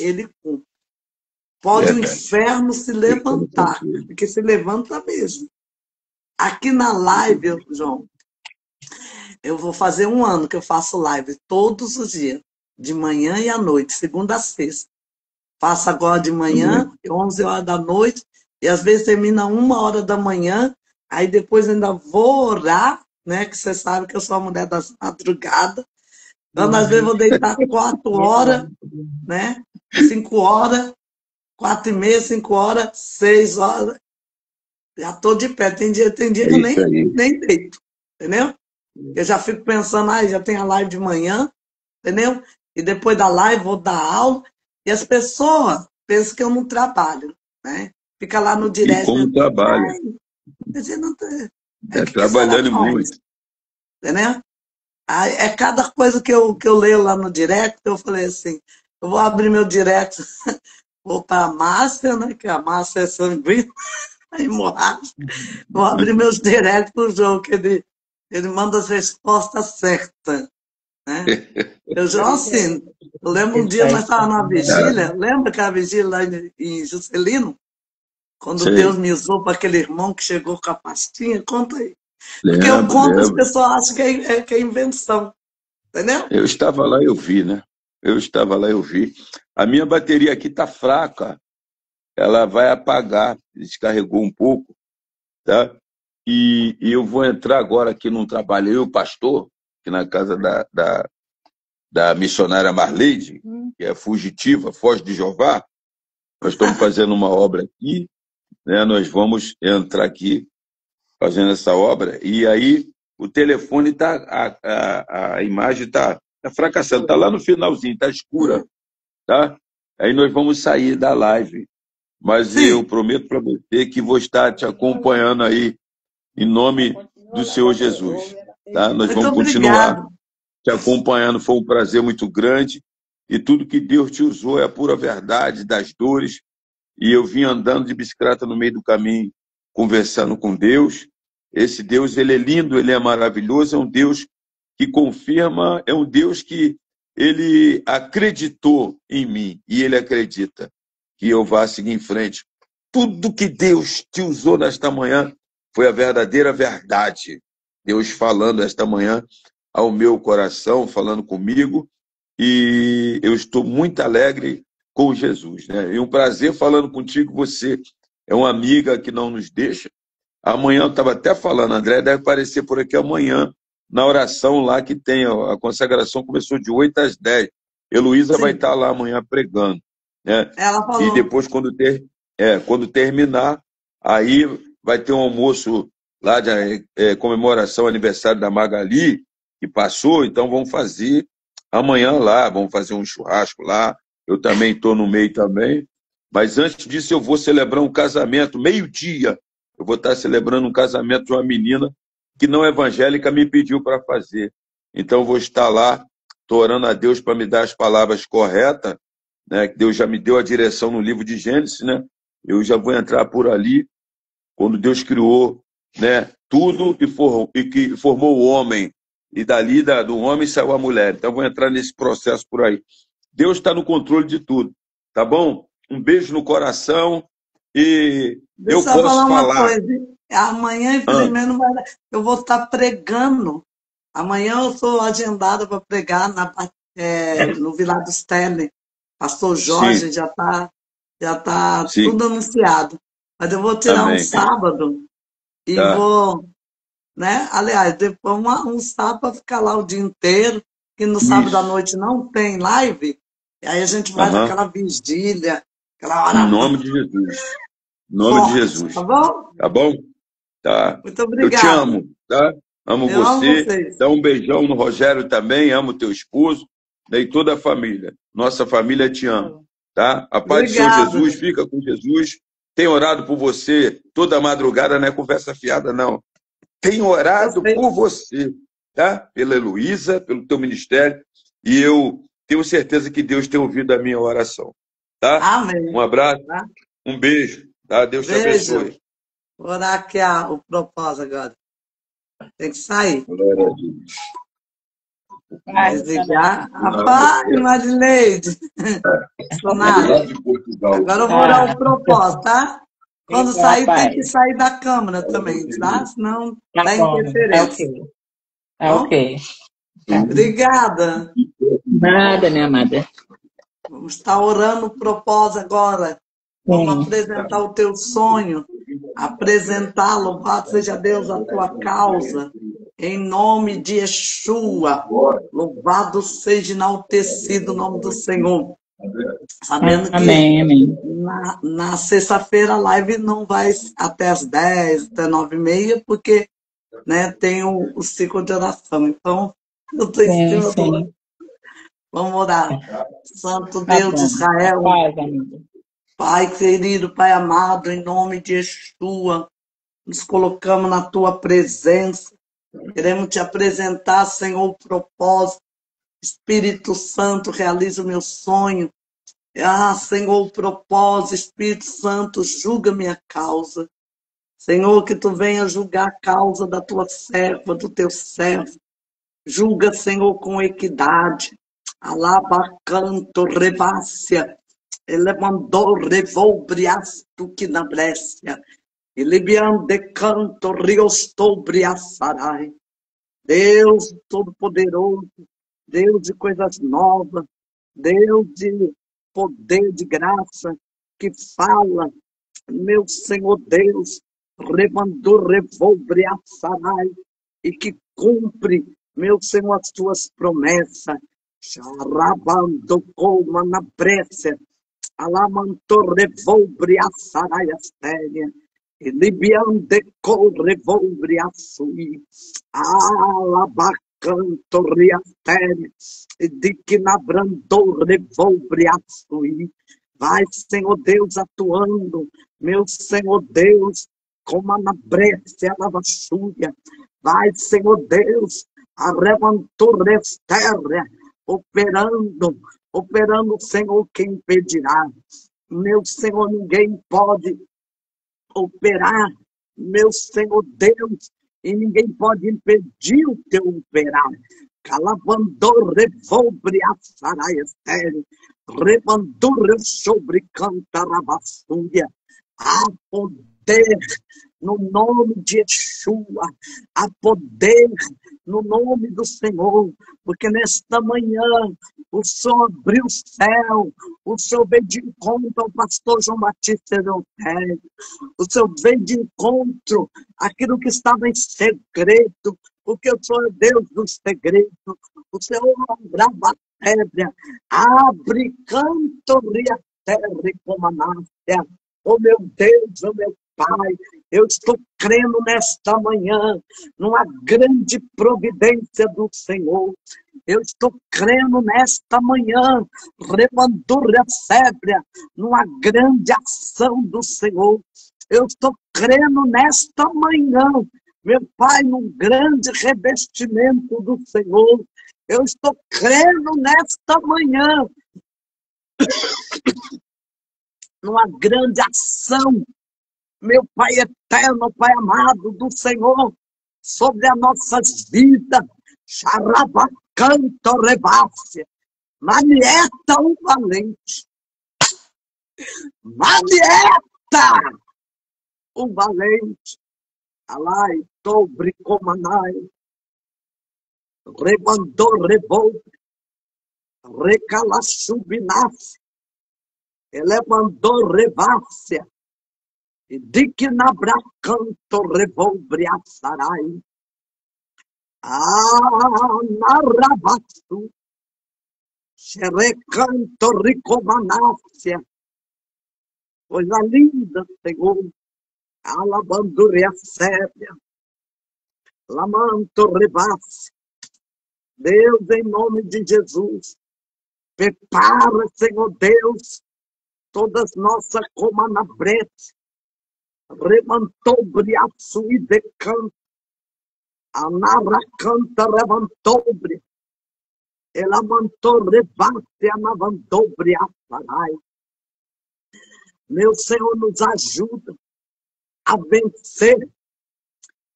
ele cumpre. Pode o inferno se levantar, porque se levanta mesmo. Aqui na live, João, eu vou fazer 1 ano que eu faço live todos os dias, de manhã e à noite, segunda a sexta. Faço agora de manhã, 11 horas da noite, e às vezes termina 1 hora da manhã, aí depois ainda vou orar, né? Que você sabe que eu sou a mulher das madrugadas. Então, às vezes, vou deitar 4 horas, né? 5 horas, 4h30, 5 horas, 6 horas. Já estou de pé. Tem dia que eu nem deito, entendeu? Eu já fico pensando, já tem a live de manhã, entendeu? E depois da live vou dar aula. E as pessoas pensam que eu não trabalho, né? Fica lá no direct. E como trabalha? Trabalhando muito. Entendeu? Aí, é cada coisa que eu leio lá no direct, eu falei assim, eu vou abrir meu direct, vou para a Márcia, né? Que a Márcia é sanguínea, a hemorrágica. Vou abrir meus directs pro João, que ele manda as respostas certas. Né? Eu já assim, eu lembro um dia nós estávamos na vigília, lembra que a vigília lá em Juscelino? Quando Deus me usou para aquele irmão que chegou com a pastinha, conta aí. Porque eu conto, as pessoas acham que é invenção, entendeu? Eu estava lá e eu vi, né? A minha bateria aqui está fraca, ela vai apagar, descarregou um pouco, tá? E eu vou entrar agora aqui num trabalho, eu, pastor, aqui na casa da missionária Marleide, que é fugitiva, Foz de Jeová. Nós estamos fazendo uma obra aqui, né? Nós vamos entrar aqui fazendo essa obra, e aí o telefone está, a imagem está fracassando, está lá no finalzinho, está escura, tá? Aí nós vamos sair da live, mas eu prometo para você que vou estar te acompanhando aí, em nome do Senhor Jesus, tá? Nós vamos continuar te acompanhando, foi um prazer muito grande, e tudo que Deus te usou é a pura verdade das dores, e eu vim andando de bicicleta no meio do caminho, conversando com Deus. Esse Deus, ele é lindo, ele é maravilhoso, é um Deus que confirma, é um Deus que ele acreditou em mim, e ele acredita que eu vá seguir em frente. Tudo que Deus te usou nesta manhã foi a verdadeira verdade. Deus falando esta manhã ao meu coração, falando comigo, e eu estou muito alegre com Jesus, né? E um prazer falando contigo, você é uma amiga que não nos deixa. Amanhã eu estava até falando, André deve aparecer por aqui amanhã, na oração lá que tem, a consagração começou de 8 às 10. Heloísa vai estar lá amanhã pregando, né? Ela falou. E depois, quando terminar, aí vai ter um almoço lá de comemoração, aniversário da Magali, que passou, então vamos fazer amanhã lá, vamos fazer um churrasco lá, eu também estou no meio também, mas antes disso eu vou celebrar um casamento, meio-dia, eu vou estar celebrando um casamento de uma menina que não é evangélica me pediu para fazer, então eu vou estar lá estou orando a Deus para me dar as palavras corretas, né? Que Deus já me deu a direção no livro de Gênesis, né? Eu já vou entrar por ali, quando Deus criou, né, tudo e que formou o homem, e dali do homem saiu a mulher. Então, eu vou entrar nesse processo por aí. Deus está no controle de tudo, tá bom? Um beijo no coração e Deixa eu eu só falar posso uma falar. coisa. Amanhã, infelizmente, não vai dar. Eu vou estar pregando. Amanhã eu sou agendada para pregar no Vilar dos Teles. Pastor Jorge Sim, já tá sim, tudo anunciado. Mas eu vou tirar um amém. sábado e Tá, vou, né? Aliás, depois um sábado para ficar lá o dia inteiro, que no sábado à isso. noite não tem live. E aí a gente vai Aham. naquela vigília, aquela Em hora nome de Jesus. Em nome de forte, tá Jesus. bom? Tá bom? Tá. Muito Eu te obrigada. amo, tá? Amo Eu amo você. vocês. Dá um beijão no Rogério também. Amo teu esposo, né, e toda a família. Nossa família te ama, tá? A paz do Senhor Obrigada. Jesus. Fica com Jesus. Tenho orado por você toda madrugada, não é conversa fiada, não. Tenho Eu orado sei. por você, tá? Pela Heloísa, pelo teu ministério. E eu tenho certeza que Deus tem ouvido a minha oração, tá? Um Amém. abraço, Tá? um beijo, tá? Deus te Beijo. abençoe. Vou orar aqui o propósito agora. Tem que sair. Glória a Deus. Vai, Desligar. missionário. Rapaz, Marileide. Lá Missionária. de Portugal. Agora eu vou orar Tá. o propósito, tá? Quando Fica na sair, tem que paz. sair da câmera também, tá? Senão Tá dá bom. Tá interferência. ok. Tá Bom? ok. Tá. Obrigada. Nada, minha amada. Vamos estar orando o propósito agora. Vamos Sim. apresentar o teu sonho, apresentar, louvado seja Deus, a tua causa, em nome de Yeshua. Louvado seja enaltecido o nome do Senhor. Sabendo que Amém, amém. na sexta-feira a live não vai até as 10, até 9h30, porque, né, tem o ciclo de oração. Então, eu estou em Sim, cima do... sim. Vamos orar. Santo Tá Deus de bom. Israel, Paz, amiga. Pai querido, Pai amado, em nome de Yeshua, nos colocamos na Tua presença. Queremos Te apresentar, Senhor, o propósito. Espírito Santo, realiza o meu sonho. Ah, Senhor, o propósito, Espírito Santo, julga minha causa. Senhor, que Tu venha julgar a causa da Tua serva, do Teu servo. Julga, Senhor, com equidade. Alabacanto, rebácia. Ele mandou revolbriasto que na Brécia. Ele de canto riostou briaçarai. Deus Todo-Poderoso, Deus de coisas novas, Deus de poder, de graça, que fala, meu Senhor Deus, remandou revolbriaçarai, e que cumpre, meu Senhor, as tuas promessas. Charabando como na Brécia. Alamanto revolbre a sarai astéria, e libiande co revolbre a sui, alabacanto riastéria, e de que nabrandou revolbre a sui. Vai, Senhor Deus, atuando, meu Senhor Deus, como na Brécia, a lavaxúria. Vai, Senhor Deus, arrebantou restéria, operando, Senhor, quem impedirá. Meu Senhor, ninguém pode operar, meu Senhor Deus, e ninguém pode impedir o teu operar. Calabandor revolbre a sarai estéreo, rebandura sobre cantarabassunha. Há poder no nome de Yeshua, há poder no nome do Senhor, porque nesta manhã o Senhor abriu o céu, o Senhor veio de encontro ao pastor João Batista Eleutério, o Senhor veio de encontro àquilo que estava em segredo, porque o Senhor é Deus dos segredos, o Senhor abrava a terra, abre canto ria terra e comanácia. Oh meu Deus, oh meu Pai, eu estou crendo nesta manhã numa grande providência do Senhor. Eu estou crendo nesta manhã, rebandura sébria, numa grande ação do Senhor. Eu estou crendo nesta manhã, meu Pai, num grande revestimento do Senhor. Eu estou crendo nesta manhã numa grande ação, meu Pai eterno, Pai amado do Senhor, sobre as nossas vidas. Xarabacanto rebácia. Manieta o valente. Manieta o valente. Alai, dobre comanai. Rebandou, revolve. Recala subinace. Elevandou revácia. E dignabracanto revolve a sarai. Narrabaçu. Xerecanto ricomanácia. Coisa linda, Senhor. Alabandúria sébia. Lamanto rebasse. Deus, em nome de Jesus, prepara, Senhor Deus, todas nossas comanabretes. Remantou briaço e decanto. Anara canta revantobre. Ela mantou rebate anavantobre afarai. Meu Senhor, nos ajuda a vencer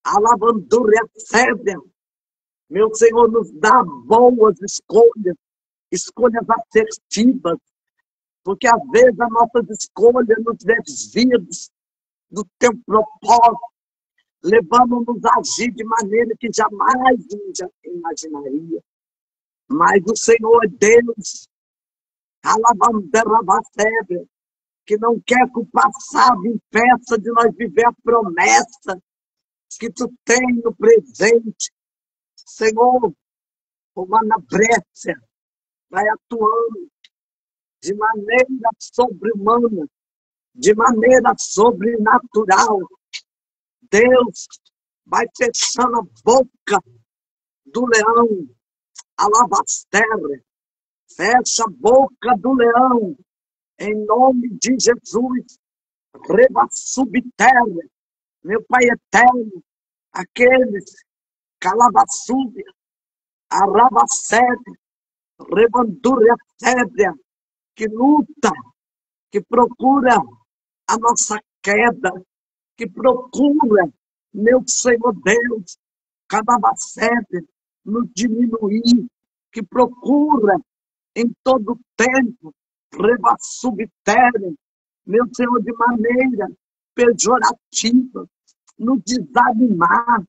a lavandúria séria. Meu Senhor, nos dá boas escolhas, escolhas assertivas, porque às vezes as nossas escolhas nos desviam do teu propósito, levando-nos a agir de maneira que jamais imaginaria. Mas o Senhor é Deus, alabanderabacebe, que não quer que o passado impeça de nós viver a promessa que tu tens no presente. Senhor, como a Brécia vai atuando de maneira sobre-humana, de maneira sobrenatural. Deus vai fechando a boca do leão, alabasterre. Fecha a boca do leão, em nome de Jesus. Reba subterra, meu Pai eterno, aqueles calabasúbia, arabacebe, rebandúria sébria, que luta, que procura a nossa queda, que procura, meu Senhor Deus, calabacebe, nos diminuir, que procura em todo tempo, rebassubterem, meu Senhor, de maneira pejorativa, nos desanimar.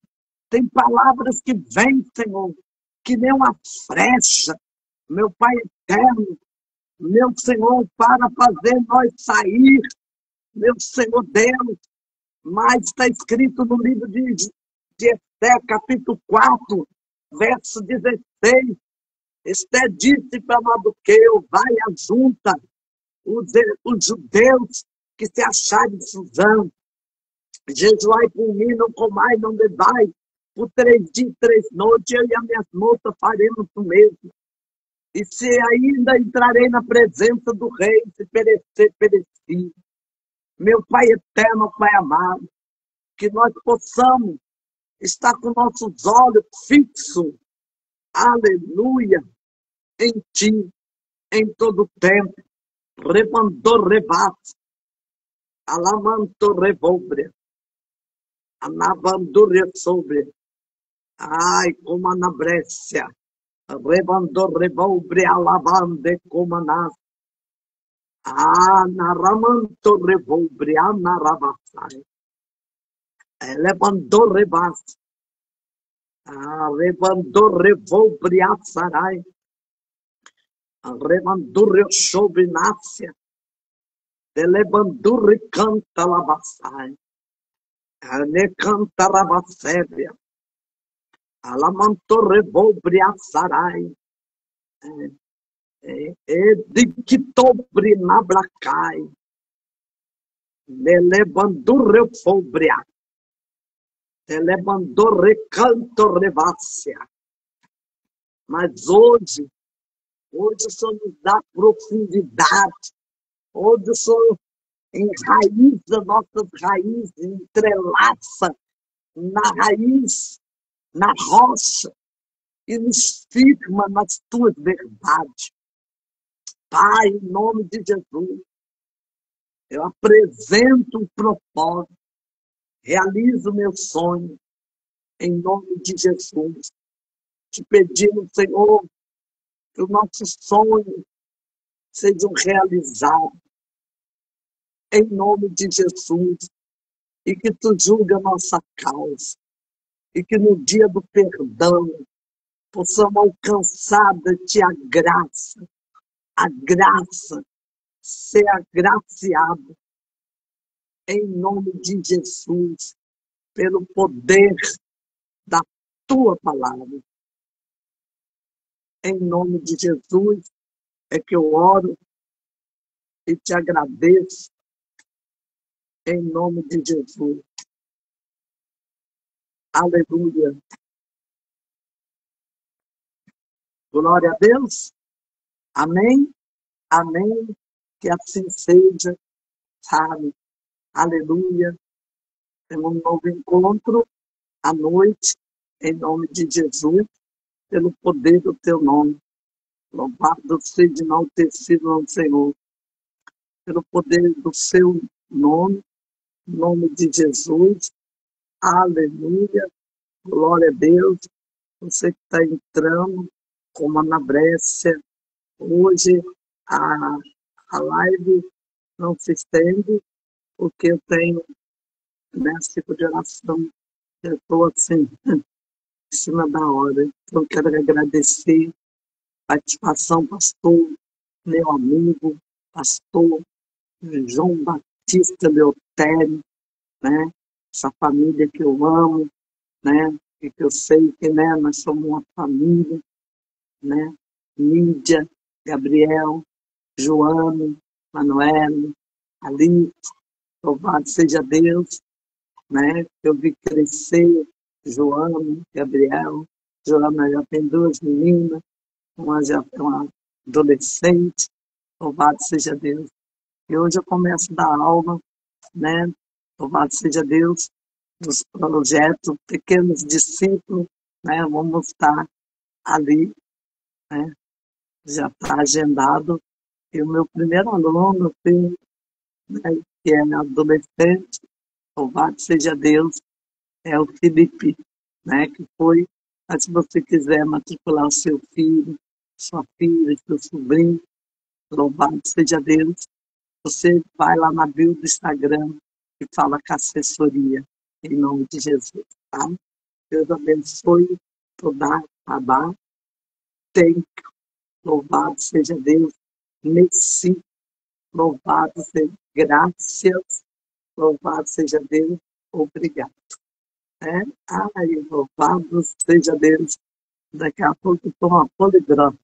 Tem palavras que vêm, Senhor, que nem uma flecha, meu Pai eterno, meu Senhor, para fazer nós sair, meu Senhor Deus, mas está escrito no livro de Esté, capítulo 4, verso 16, Esté disse para Mardoqueu, vai a junta, os judeus que se acharem de Suzã, jejuai por mim, não comai, não bebais, por 3 dias e 3 noites, eu e as minhas moças faremos o mesmo. E se ainda entrarei na presença do rei, se perecer, pereci. Meu Pai eterno, Pai amado, que nós possamos estar com nossos olhos fixos, aleluia, em Ti, em todo tempo. Rebandou rebate, alamanto revolbre, anavandure sobre, ai, como a Brécia, rebandou revolbre, alavande como nas, anaramanto revolbre, anaravassai, elevandou rebate, rebandou revolbre, assarai, rebandou sobre nácia, elevandou canta lavassai, ne canta lavasséria, alamanto revolbre, assarai, edictobre nablacai, levando refobria, levando recanto revácia. Mas hoje o Senhor nos dá profundidade, hoje o Senhor enraiza nossas raízes, entrelaça na raiz, na rocha, e nos firma nas tuas verdades. Pai, em nome de Jesus, eu apresento o propósito, realizo o meu sonho, em nome de Jesus. Te pedimos, Senhor, que os nossos sonhos sejam realizados, em nome de Jesus, e que tu julgue a nossa causa, e que no dia do perdão possamos alcançar de ti a graça, ser agraciado, em nome de Jesus, pelo poder da tua palavra. Em nome de Jesus é que eu oro e te agradeço, em nome de Jesus. Aleluia. Glória a Deus. Amém. Amém. Que assim seja, sabe? Aleluia. Temos um novo encontro à noite, em nome de Jesus, pelo poder do teu nome. Louvado seja enaltecido ao Senhor, pelo poder do seu nome, em nome de Jesus. Aleluia. Glória a Deus. Você que está entrando, como a Ana Brécia, hoje a live não se estende, porque eu tenho ciclo de oração. Eu estou assim, em cima da hora. Então, eu quero agradecer a participação, pastor, meu amigo, pastor João Batista Leotério, né? Essa família que eu amo, né? E que eu sei que, né, nós somos uma família, né? Lídia, Gabriel, Joana, Manuela, Alice, louvado seja Deus, né? Eu vi crescer Joana, Gabriel. Joana já tem 2 meninas, uma já é uma adolescente, louvado seja Deus. E hoje eu começo a dar aula, né? Louvado seja Deus, dos projetos Pequenos Discípulos, né? Vamos estar ali, né? Já está agendado. E o meu primeiro aluno, assim, né, que é adolescente, louvado seja Deus, é o Felipe, né, que foi, mas se você quiser matricular o seu filho, sua filha, seu sobrinho, louvado seja Deus, você vai lá na bio do Instagram e fala com a assessoria, em nome de Jesus, tá? Deus abençoe toda a barra, tem, louvado seja Deus, Messi, louvado seja, graças, louvado seja Deus, obrigado. Né? Ai, louvado seja Deus. Daqui a pouco eu estou uma poligrota.